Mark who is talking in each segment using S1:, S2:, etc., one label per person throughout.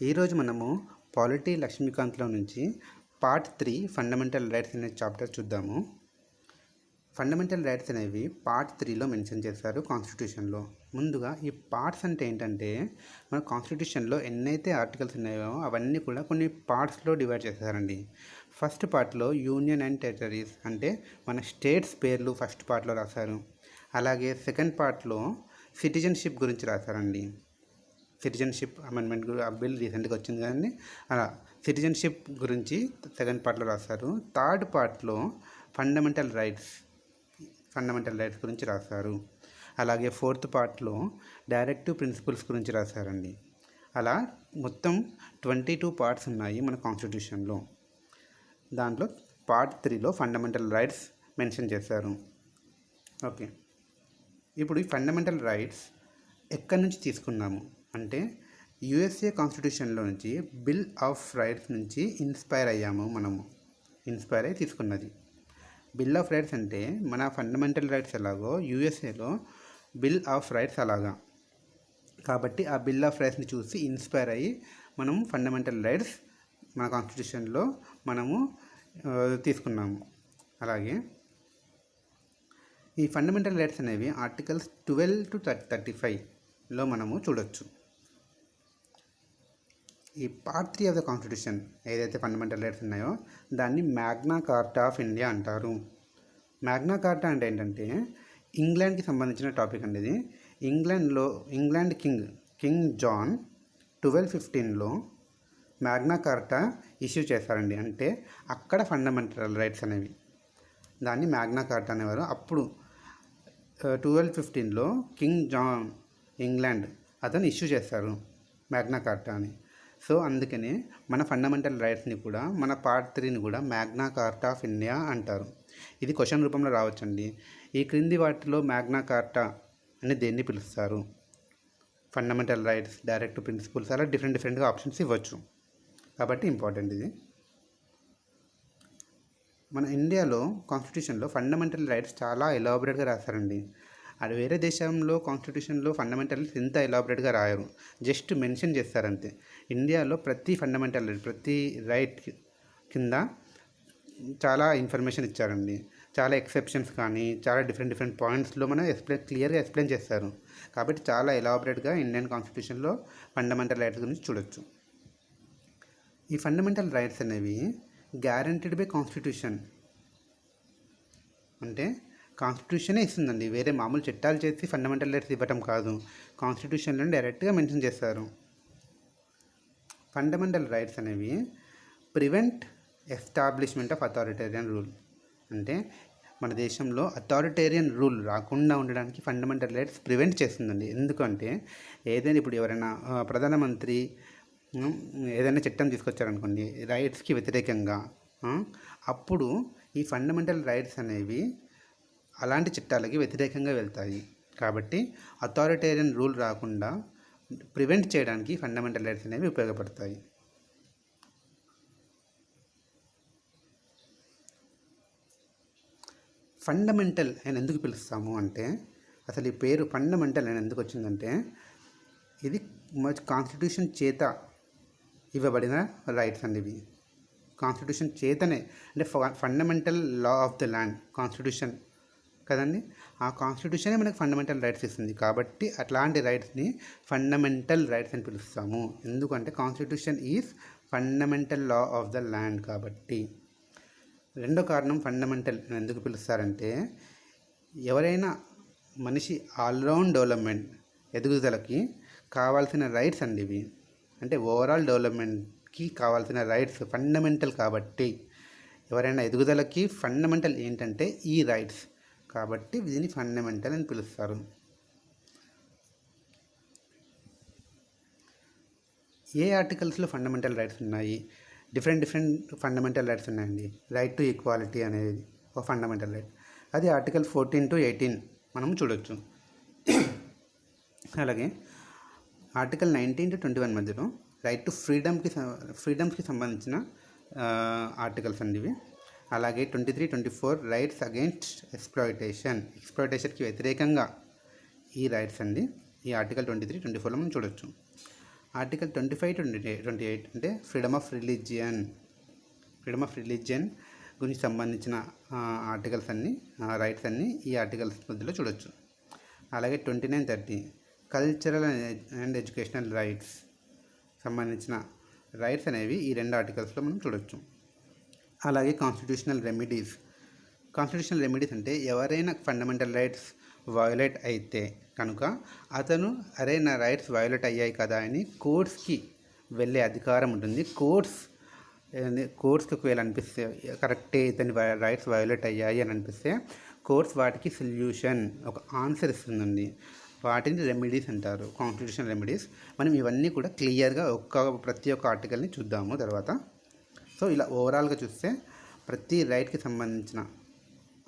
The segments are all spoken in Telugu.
S1: ఈరోజు మనము పాలిటీ లక్ష్మీకాంత్లో నుంచి పార్ట్ 3 ఫండమెంటల్ రైట్స్ అనే చాప్టర్ చూద్దాము. ఫండమెంటల్ రైట్స్ అనేవి పార్ట్ 3లో మెన్షన్ చేశారు కాన్స్టిట్యూషన్లో. ముందుగా ఈ పార్ట్స్ అంటే ఏంటంటే మన కాన్స్టిట్యూషన్లో ఎన్నైతే ఆర్టికల్స్ ఉన్నాయో అవన్నీ కూడా కొన్ని పార్ట్స్లో డివైడ్ చేశారండి. ఫస్ట్ పార్ట్లో యూనియన్ అండ్ టెరిటరీస్ అంటే మన స్టేట్స్ పేర్లు ఫస్ట్ పార్ట్లో రాశారు. అలాగే సెకండ్ పార్ట్లో సిటిజన్షిప్ గురించి రాశారండి. సిటిజన్షిప్ అమెండ్మెంట్ బిల్ రీసెంట్గా వచ్చింది కానీ అలా సిటిజన్షిప్ గురించి సెకండ్ పార్ట్లో రాశారు. థర్డ్ పార్ట్లో ఫండమెంటల్ రైట్స్ గురించి రాశారు. అలాగే ఫోర్త్ పార్ట్లో డైరెక్టివ్ ప్రిన్సిపల్స్ గురించి రాశారండి. అలా మొత్తం 22 పార్ట్స్ ఉన్నాయి మన కాన్స్టిట్యూషన్లో. దాంట్లో పార్ట్ 3లో ఫండమెంటల్ రైట్స్ మెన్షన్ చేశారు. ఓకే, ఇప్పుడు ఈ ఫండమెంటల్ రైట్స్ ఎక్కడి నుంచి తీసుకున్నాము అంటే యుఎస్ఏ కాన్స్టిట్యూషన్లో నుంచి బిల్ ఆఫ్ రైట్స్ నుంచి ఇన్స్పైర్ అయ్యి తీసుకున్నది. బిల్ ఆఫ్ రైట్స్ అంటే మన ఫండమెంటల్ రైట్స్ ఎలాగో యుఎస్ఏలో బిల్ ఆఫ్ రైట్స్ అలాగా. కాబట్టి ఆ బిల్ ఆఫ్ రైట్స్ని చూసి ఇన్స్పైర్ అయ్యి మనం ఫండమెంటల్ రైట్స్ మన కాన్స్టిట్యూషన్లో మనము తీసుకున్నాము. అలాగే ఈ ఫండమెంటల్ రైట్స్ అనేవి ఆర్టికల్స్ 12 to 35లో మనము చూడొచ్చు. ఈ పార్ట్ 3 ఆఫ్ ద కాన్స్టిట్యూషన్ ఏదైతే ఫండమెంటల్ రైట్స్ ఉన్నాయో దాన్ని మ్యాగ్నా కార్టా ఆఫ్ ఇండియా అంటారు. మ్యాగ్నా కార్టా అంటే ఏంటంటే ఇంగ్లాండ్కి సంబంధించిన టాపిక్ అండి. ఇది England king John 1215లో Magna కార్టా issue చేశారండి. అంటే అక్కడ ఫండమెంటల్ రైట్స్ అనేవి దాన్ని మ్యాగ్నా కార్టా అనేవారు. అప్పుడు 1215లో కింగ్ జాన్ ఇంగ్లాండ్ అతను ఇష్యూ చేశారు మ్యాగ్నా కార్టా అని. సో అందుకనే మన ఫండమెంటల్ రైట్స్ని కూడా మన పార్ట్ 3ని కూడా మ్యాగ్నా కార్టా ఆఫ్ ఇండియా అంటారు. ఇది క్వశ్చన్ రూపంలో రావచ్చండి. ఈ క్రింది వాటిలో మ్యాగ్నా కార్టా అని దేన్ని పిలుస్తారు? ఫండమెంటల్ రైట్స్, డైరెక్ట్ ప్రిన్సిపల్స్, అలా డిఫరెంట్గా ఆప్షన్స్ ఇవ్వచ్చు. కాబట్టి ఇంపార్టెంట్ ఇది. మన ఇండియాలో కాన్స్టిట్యూషన్లో ఫండమెంటల్ రైట్స్ చాలా ఎలాబొరేట్గా రాస్తారండి. అది వేరే దేశంలో కాన్స్టిట్యూషన్లో ఫండమెంటల్ ఇంత ఎలాబొరేట్గా రాయరు, జస్ట్ మెన్షన్ చేస్తారంతే. ఇండియాలో ప్రతి ఫండమెంటల్ ప్రతి రైట్ కింద చాలా ఇన్ఫర్మేషన్ ఇచ్చారండి. చాలా ఎక్సెప్షన్స్ కానీ చాలా డిఫరెంట్ పాయింట్స్లో మనం క్లియర్గా ఎక్స్ప్లెయిన్ చేస్తారు. కాబట్టి చాలా ఎలాబొరేట్గా ఇండియన్ కాన్స్టిట్యూషన్లో ఫండమెంటల్ రైట్స్ గురించి చూడొచ్చు. ఈ ఫండమెంటల్ రైట్స్ అనేవి గ్యారంటీడ్ బై కాన్స్టిట్యూషన్ అంటే కాన్స్టిట్యూషనే ఇస్తుందండి. వేరే మామూలు చట్టాలు చేసి ఫండమెంటల్ రైట్స్ ఇవ్వటం కాదు, కాన్స్టిట్యూషన్లో డైరెక్ట్గా మెన్షన్ చేస్తారు. ఫండమెంటల్ రైట్స్ అనేవి prevent establishment of authoritarian rule అంటే మన దేశంలో అథారిటేరియన్ రూల్ రాకుండా ఉండడానికి ఫండమెంటల్ రైట్స్ ప్రివెంట్ చేస్తుందండి. ఎందుకంటే ఏదైనా ఇప్పుడు ఎవరైనా ప్రధానమంత్రి ఏదైనా చట్టం తీసుకొచ్చారనుకోండి రైట్స్కి వ్యతిరేకంగా, అప్పుడు ఈ ఫండమెంటల్ రైట్స్ అనేవి అలాంటి చట్టాలకి వ్యతిరేకంగా వెళ్తాయి. కాబట్టి అథారిటేరియన్ రూల్ రాకుండా ప్రివెంట్ చేయడానికి ఫండమెంటల్ రైట్స్ అనేవి ఉపయోగపడతాయి. ఫండమెంటల్ అని ఎందుకు పిలుస్తాము అంటే అసలు ఈ పేరు ఫండమెంటల్ అని ఎందుకు వచ్చిందంటే ఇది కాన్స్టిట్యూషన్ చేత ఇవ్వబడిన రైట్స్ అండి. ఇవి కాన్స్టిట్యూషన్ చేతనే అంటే fundamental law of the land constitution కదండి. ఆ కాన్స్టిట్యూషనే మనకు ఫండమెంటల్ రైట్స్ ఇస్తుంది. కాబట్టి అట్లాంటి రైట్స్ని ఫండమెంటల్ రైట్స్ అని పిలుస్తాము. ఎందుకంటే constitution is fundamental law of the land. కాబట్టి రెండో కారణం ఫండమెంటల్ ఎందుకు పిలుస్తారంటే ఎవరైనా మనిషి ఆల్రౌండ్ డెవలప్మెంట్ ఎదుగుదలకి కావాల్సిన రైట్స్ అండి ఇవి. అంటే ఓవరాల్ డెవలప్మెంట్కి కావాల్సిన రైట్స్ ఫండమెంటల్. కాబట్టి ఎవరైనా ఎదుగుదలకి ఫండమెంటల్ ఏంటంటే ఈ రైట్స్. కాబట్టి దీన్ని ఫండమెంటల్ అని పిలుస్తారు. ఏ ఆర్టికల్స్లో ఫండమెంటల్ రైట్స్ ఉన్నాయి? డిఫరెంట్ ఫండమెంటల్ రైట్స్ ఉన్నాయండి. రైట్ టు ఈక్వాలిటీ అనేది ఒక ఫండమెంటల్ రైట్, అది ఆర్టికల్ 14 to 18 మనం చూడొచ్చు. అలాగే ఆర్టికల్ 19 to 21 మధ్యలో రైట్ టు ఫ్రీడమ్స్కి సంబంధించిన ఆర్టికల్స్ అండి ఇవి. అలాగే 23, 24 రైట్స్ అగెయిన్స్ట్ ఎక్స్ప్లాయిటేషన్కి వ్యతిరేకంగా ఈ రైట్స్ అండి ఈ ఆర్టికల్ 23, 24లో మనం చూడొచ్చు. ఆర్టికల్ 25-28 అంటే ఫ్రీడమ్ ఆఫ్ రిలీజియన్ గురించి సంబంధించిన ఆర్టికల్స్ అన్నీ రైట్స్ అన్నీ ఈ ఆర్టికల్స్ మధ్యలో చూడొచ్చు. అలాగే 29-30 కల్చరల్ అండ్ ఎడ్యుకేషనల్ రైట్స్ సంబంధించిన రైట్స్ అనేవి ఈ రెండు ఆర్టికల్స్లో మనం చూడొచ్చు. అలాగే కాన్స్టిట్యూషనల్ రెమెడీస్ అంటే ఎవరైనా ఫండమెంటల్ రైట్స్ వయోలేట్ అయితే కనుక అతను నా రైట్స్ వయోలేట్ అయ్యాయి కదా అని కోర్ట్స్కి వెళ్ళే అధికారం ఉంటుంది. కోర్ట్స్కి ఒకవేళ అనిపిస్తే కరెక్టే ఇతని రైట్స్ వయోలేట్ అయ్యాయి అని అనిపిస్తే కోర్ట్స్ వాటికి సొల్యూషన్ ఒక ఆన్సర్ ఇస్తుందండి. వాటిని రెమెడీస్ అంటారు, కాన్స్టిట్యూషనల్ రెమెడీస్. మనం ఇవన్నీ కూడా క్లియర్గా ప్రతి ఒక్క ఆర్టికల్ని చూద్దాము తర్వాత. సో ఇలా ఓవరాల్గా చూస్తే ప్రతి రైట్కి సంబంధించిన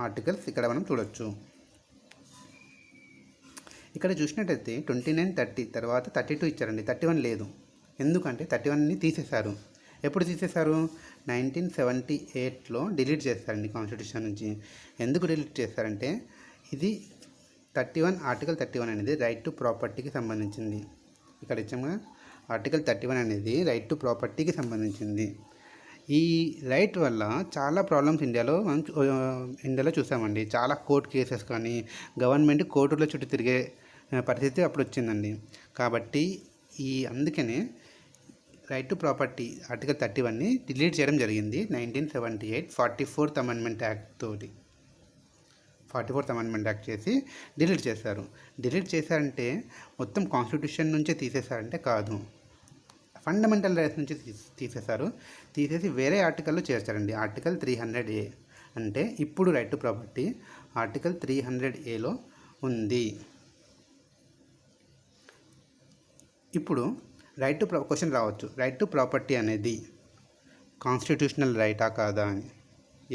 S1: ఆర్టికల్స్ ఇక్కడ మనం చూడొచ్చు. ఇక్కడ చూసినట్టయితే 29-30 తర్వాత 32 ఇచ్చారండి, 31 లేదు. ఎందుకంటే 31ని తీసేశారు. ఎప్పుడు తీసేశారు? 1978లో డిలీట్ చేస్తారండి కాన్స్టిట్యూషన్ నుంచి. ఎందుకు డిలీట్ చేస్తారంటే ఇది ఆర్టికల్ 31 అనేది రైట్ టు ప్రాపర్టీకి సంబంధించింది. ఇక్కడ ఇచ్చాము ఆర్టికల్ 31 అనేది రైట్ టు ప్రాపర్టీకి సంబంధించింది. ఈ రైట్ వల్ల చాలా ప్రాబ్లమ్స్ ఇండియాలో చూసామండి. చాలా కోర్టు కేసెస్ కానీ గవర్నమెంట్ కోర్టుల చుట్టూ తిరిగే పరిస్థితి అప్పుడు వచ్చిందండి. కాబట్టి అందుకనే రైట్ టు ప్రాపర్టీ ఆర్టికల్ 31ని డిలీట్ చేయడం జరిగింది 1978 44th అమెండ్మెంట్ యాక్ట్ తోటి. 44th అమెండ్మెంట్ యాక్ట్ చేసి డిలీట్ చేశారు. డిలీట్ చేశారంటే మొత్తం కాన్స్టిట్యూషన్ నుంచే తీసేశారంటే కాదు, ఫండమెంటల్ రైట్స్ నుంచి తీసేసి వేరే ఆర్టికల్లో చేర్చారండి. ఆర్టికల్ 300A అంటే ఇప్పుడు రైట్ టు ప్రాపర్టీ ఆర్టికల్ 300Aలో ఉంది. ఇప్పుడు క్వశ్చన్ రావచ్చు, రైట్ టు ప్రాపర్టీ అనేది కాన్స్టిట్యూషనల్ రైటా కాదా అని.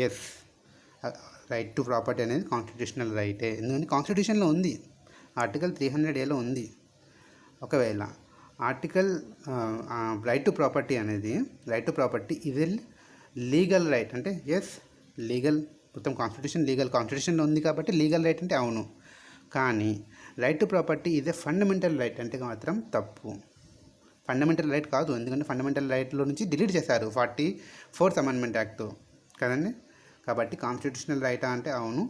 S1: ఎస్, రైట్ టు ప్రాపర్టీ అనేది కాన్స్టిట్యూషనల్ రైటే. ఎందుకంటే కాన్స్టిట్యూషన్లో ఉంది, ఆర్టికల్ 300Aలో ఉంది. ఒకవేళ ఆర్టికల్ రైట్ టు ప్రాపర్టీ ఇది లీగల్ రైట్ అంటే ఎస్ లీగల్, మొత్తం కాన్స్టిట్యూషన్లో ఉంది కాబట్టి లీగల్ రైట్ అంటే అవును. కానీ రైట్ టు ప్రాపర్టీ ఇదే ఫండమెంటల్ రైట్ అంటే మాత్రం తప్పు. ఫండమెంటల్ రైట్ కాదు, ఎందుకంటే ఫండమెంటల్ రైట్లో నుంచి డిలీట్ చేశారు 44th అమెండ్మెంట్ యాక్ట్తో కదండి. కాబట్టి కాన్స్టిట్యూషనల్ రైటా అంటే అవును,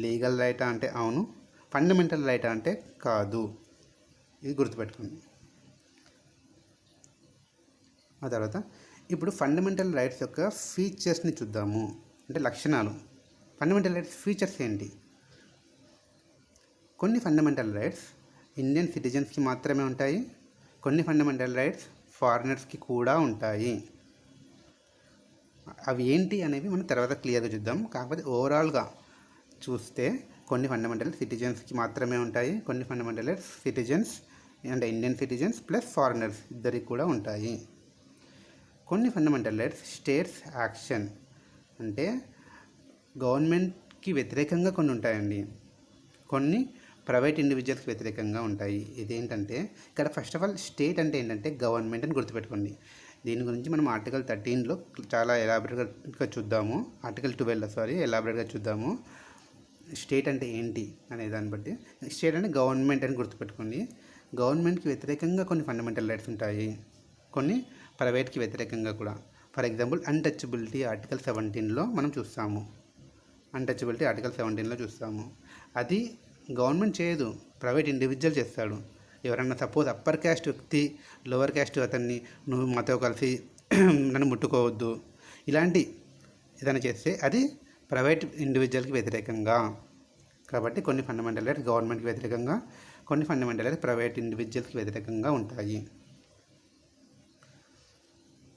S1: లీగల్ రైటా అంటే అవును, ఫండమెంటల్ రైటా అంటే కాదు. ఇది గుర్తుపెట్టుకోండి. ఆ తర్వాత ఇప్పుడు ఫండమెంటల్ రైట్స్ యొక్క ఫీచర్స్ని చూద్దాము, అంటే లక్షణాలు. ఫండమెంటల్ రైట్స్ ఫీచర్స్ ఏంటి? కొన్ని ఫండమెంటల్ రైట్స్ ఇండియన్ సిటిజన్స్కి మాత్రమే ఉంటాయి, కొన్ని ఫండమెంటల్ రైట్స్ ఫారినర్స్కి కూడా ఉంటాయి. అవి ఏంటి అనేవి మనం తర్వాత క్లియర్గా చూద్దాం. కాకపోతే ఓవరాల్గా చూస్తే కొన్ని ఫండమెంటల్ సిటిజన్స్కి మాత్రమే ఉంటాయి, కొన్ని ఫండమెంటల్ రైట్స్ సిటిజన్స్ అంటే ఇండియన్ సిటిజన్స్ ప్లస్ ఫారినర్స్ ఇద్దరికి కూడా ఉంటాయి. కొన్ని ఫండమెంటల్ రైట్స్ స్టేట్స్ యాక్షన్ అంటే గవర్నమెంట్కి వ్యతిరేకంగా కొన్ని ఉంటాయండి, కొన్ని ప్రైవేట్ ఇండివిజువల్స్కి వ్యతిరేకంగా ఉంటాయి. ఇదేంటంటే ఇక్కడ ఫస్ట్ ఆఫ్ ఆల్ స్టేట్ అంటే ఏంటంటే గవర్నమెంట్ అని గుర్తుపెట్టుకోండి. దీని గురించి మనం ఆర్టికల్ 13లో చాలా ఎలాబరేట్గా చూద్దాము, ఆర్టికల్ 12 ఎలాబరేట్గా చూద్దాము. స్టేట్ అంటే ఏంటి అనే దాన్ని బట్టి స్టేట్ అంటే గవర్నమెంట్ అని గుర్తుపెట్టుకోండి. గవర్నమెంట్కి వ్యతిరేకంగా కొన్ని ఫండమెంటల్ రైట్స్ ఉంటాయి, కొన్ని ప్రైవేట్కి వ్యతిరేకంగా కూడా. ఫర్ ఎగ్జాంపుల్ అన్టచబిలిటీ ఆర్టికల్ 17లో మనం చూస్తాము. అన్టచబిలిటీ ఆర్టికల్ 17లో చూస్తాము. అది గవర్నమెంట్ చేయదు, ప్రైవేట్ ఇండివిజువల్ చేస్తాడు. ఎవరన్నా సపోజ్ అప్పర్ క్యాస్ట్ వ్యక్తి లోవర్ క్యాస్ట్ అతన్ని నువ్వు మాతో కలిసి నన్ను ముట్టుకోవద్దు ఇలాంటి ఏదైనా చేస్తే అది ప్రైవేట్ ఇండివిజువల్కి వ్యతిరేకంగా. కాబట్టి కొన్ని ఫండమెంటల్ రైట్స్ గవర్నమెంట్కి వ్యతిరేకంగా, కొన్ని ఫండమెంటల్ రైట్స్ ప్రైవేట్ ఇండివిజువల్స్కి వ్యతిరేకంగా ఉంటాయి.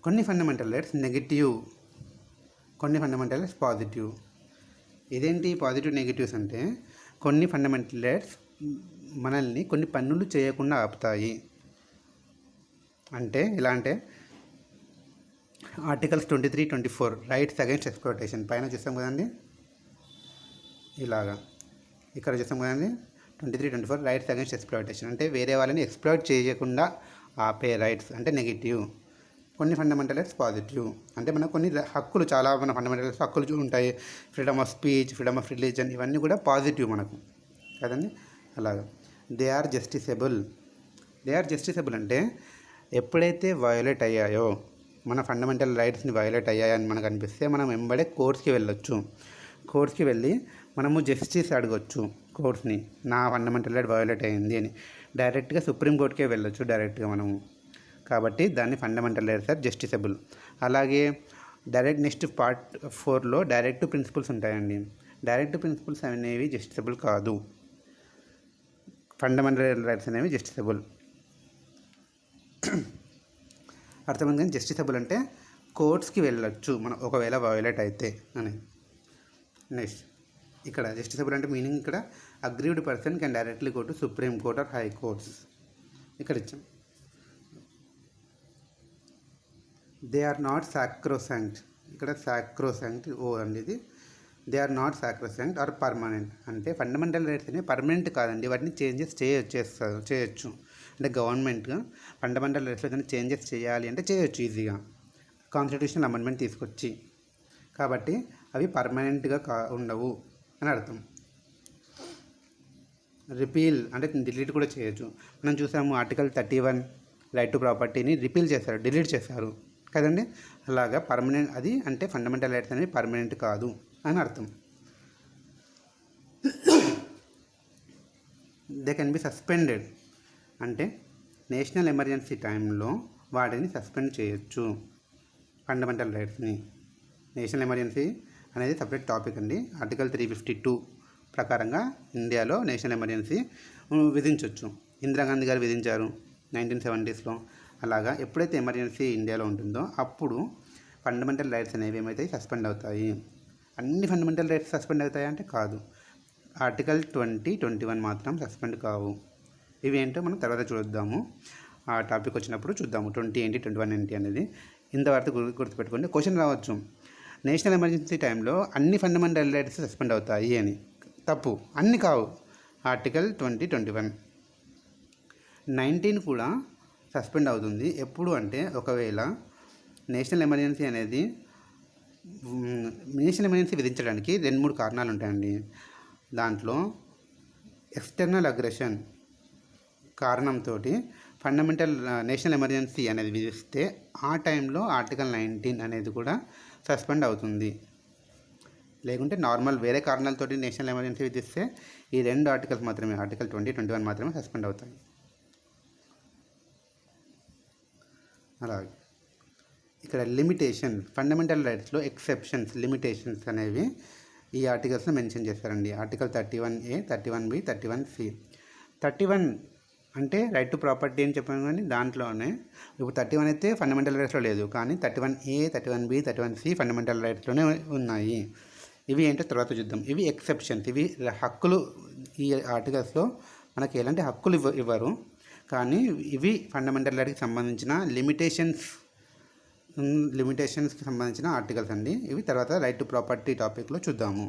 S1: కొన్ని ఫండమెంటల్ రైట్స్ నెగిటివ్, కొన్ని ఫండమెంటల్ రైట్స్ పాజిటివ్. ఇదేంటి పాజిటివ్ నెగిటివ్స్ అంటే కొన్ని ఫండమెంటల్ రైట్స్ మనల్ని కొన్ని పనులు చేయకుండా ఆపుతాయి. అంటే ఎలా అంటే ఆర్టికల్స్ 23-24 రైట్స్ అగైన్స్ ఎక్స్ప్లాయిటేషన్ పైన చూస్తాం కదండి, ఇలాగా ఇక్కడ చూస్తాం కదండి 23-24 రైట్స్ అగైన్స్ ఎక్స్ప్లాయిటేషన్ అంటే వేరే వాళ్ళని ఎక్స్ప్లాయిట్ చేయకుండా ఆపే రైట్స్ అంటే నెగిటివ్. కొన్ని ఫండమెంటల్ రైట్స్ పాజిటివ్ అంటే మనకు కొన్ని హక్కులు, చాలా మన ఫండమెంటల్ రైట్స్ హక్కులు ఉంటాయి, freedom of speech, freedom of religion, ఇవన్నీ కూడా పాజిటివ్ మనకు కదండి. అలాగా దే ఆర్ జస్టిసబుల్ అంటే ఎప్పుడైతే వయోలేట్ అయ్యాయో, మన ఫండమెంటల్ రైట్స్ని వయోలేట్ అయ్యాయని మనకు అనిపిస్తే మనం వెంబడే కోర్ట్స్కి వెళ్ళొచ్చు. కోర్ట్స్కి వెళ్ళి మనము జస్టిస్ అడగొచ్చు కోర్ట్స్ని, నా ఫండమెంటల్ రైట్ వయోలేట్ అయ్యింది అని. డైరెక్ట్గా సుప్రీంకోర్టుకే వెళ్ళొచ్చు డైరెక్ట్గా మనము. కాబట్టి దాన్ని ఫండమెంటల్ రైట్స్ ఆర్ జస్టిసబుల్. అలాగే డైరెక్ట్ నెక్స్ట్ పార్ట్ 4లో డైరెక్ట్ ప్రిన్సిపల్స్ ఉంటాయండి. డైరెక్ట్ ప్రిన్సిపల్స్ అనేవి జస్టిసబుల్ కాదు, ఫండమెంటల్ రైట్స్ అనేవి జస్టిసబుల్. అర్థమైంది. కానీ జస్టిసబుల్ అంటే కోర్ట్స్కి వెళ్ళొచ్చు మనం ఒకవేళ వయోలేట్ అయితే అని. నెక్స్ట్ ఇక్కడ జస్టిసబుల్ అంటే మీనింగ్ ఇక్కడ aggrieved person can directly go to supreme court or high courts. ఇక్కడ ఇచ్చాం. They are not sacrosanct. ఇక్కడ సాక్రోసాంక్ట్ ఓ అండి ఇది. They are not sacrosanct or permanent. అంటే ఫండమెంటల్ రైట్స్ అనేవి పర్మనెంట్ కాదండి, వాటిని చేంజెస్ చేయొచ్చు. అంటే గవర్నమెంట్ ఫండమెంటల్ రైట్స్లో ఏదైనా చేంజెస్ చేయాలి అంటే చేయొచ్చు ఈజీగా, కాన్స్టిట్యూషనల్ అమెండ్మెంట్ తీసుకొచ్చి. కాబట్టి అవి పర్మనెంట్గా ఉండవు అని అర్థం. రిపీల్ అంటే డిలీట్ కూడా చేయొచ్చు. మనం చూసాము ఆర్టికల్ 31 రైట్ టు ప్రాపర్టీని రిపీల్ చేశారు, డిలీట్ చేశారు కదండి. అలాగా పర్మనెంట్ అది అంటే ఫండమెంటల్ రైట్స్ అనేవి పర్మనెంట్ కాదు అని అర్థం. దే కెన్ బి సస్పెండెడ్ అంటే నేషనల్ ఎమర్జెన్సీ టైంలో వాటిని సస్పెండ్ చేయొచ్చు ఫండమెంటల్ రైట్స్ని. నేషనల్ ఎమర్జెన్సీ అనేది సపరేట్ టాపిక్ అండి. ఆర్టికల్ 352 ప్రకారంగా ఇండియాలో నేషనల్ ఎమర్జెన్సీ విధించవచ్చు. ఇందిరాగాంధీ గారు విధించారు 1970sలో. అలాగా ఎప్పుడైతే ఎమర్జెన్సీ ఇండియాలో ఉంటుందో అప్పుడు ఫండమెంటల్ రైట్స్ అనేవి ఏమైతే సస్పెండ్ అవుతాయి. అన్ని ఫండమెంటల్ రైట్స్ సస్పెండ్ అవుతాయి అంటే కాదు, ఆర్టికల్ 20, 21 మాత్రం సస్పెండ్ కావు. ఇవి ఏంటో మనం తర్వాత చూద్దాము, ఆ టాపిక్ వచ్చినప్పుడు చూద్దాము 20 ఏంటి 21 ఏంటి అనేది. ఇంతవరకు గుర్తుపెట్టుకోండి. క్వశ్చన్ రావచ్చు, నేషనల్ ఎమర్జెన్సీ టైంలో అన్ని ఫండమెంటల్ రైట్స్ సస్పెండ్ అవుతాయి అని. తప్పు, అన్ని కావు. ఆర్టికల్ 20, 21, 19 కూడా సస్పెండ్ అవుతుంది. ఎప్పుడు అంటే ఒకవేళ నేషనల్ ఎమర్జెన్సీ అనేది నేషనల్ ఎమర్జెన్సీ విధించడానికి 2-3 కారణాలు ఉంటాయండి. దాంట్లో ఎక్స్టర్నల్ అగ్రెషన్ కారణంతో ఫండమెంటల్ నేషనల్ ఎమర్జెన్సీ అనేది విధిస్తే ఆ టైంలో ఆర్టికల్ 19 అనేది కూడా సస్పెండ్ అవుతుంది. లేకుంటే నార్మల్ వేరే కారణాలతోటి నేషనల్ ఎమర్జెన్సీ విధిస్తే ఈ 2 ఆర్టికల్స్ మాత్రమే, ఆర్టికల్ 20, 21 మాత్రమే సస్పెండ్ అవుతాయి. అలాగే ఇక్కడ లిమిటేషన్, ఫండమెంటల్ రైట్స్లో ఎక్సెప్షన్స్, లిమిటేషన్స్ అనేవి ఈ ఆర్టికల్స్లో మెన్షన్ చేశారండి. Article 31A, 31B, 31C. 31 అంటే రైట్ టు ప్రాపర్టీ అని చెప్పాను, కానీ దాంట్లోనే ఇప్పుడు 31 అయితే ఫండమెంటల్ రైట్స్లో లేదు, కానీ 31A, 31B, 31C ఫండమెంటల్ రైట్స్లోనే ఉన్నాయి. ఇవి ఏంటో తర్వాత చూద్దాం. ఇవి ఎక్సెప్షన్స్, ఇవి హక్కులు. ఈ ఆర్టికల్స్లో మనకి ఎలాంటి హక్కులు ఇవ్వరు, కానీ ఇవి ఫండమెంటల్ రైట్కి సంబంధించిన లిమిటేషన్స్కి సంబంధించిన ఆర్టికల్స్ అండి. ఇవి తర్వాత రైట్ టు ప్రాపర్టీ టాపిక్లో చూద్దాము.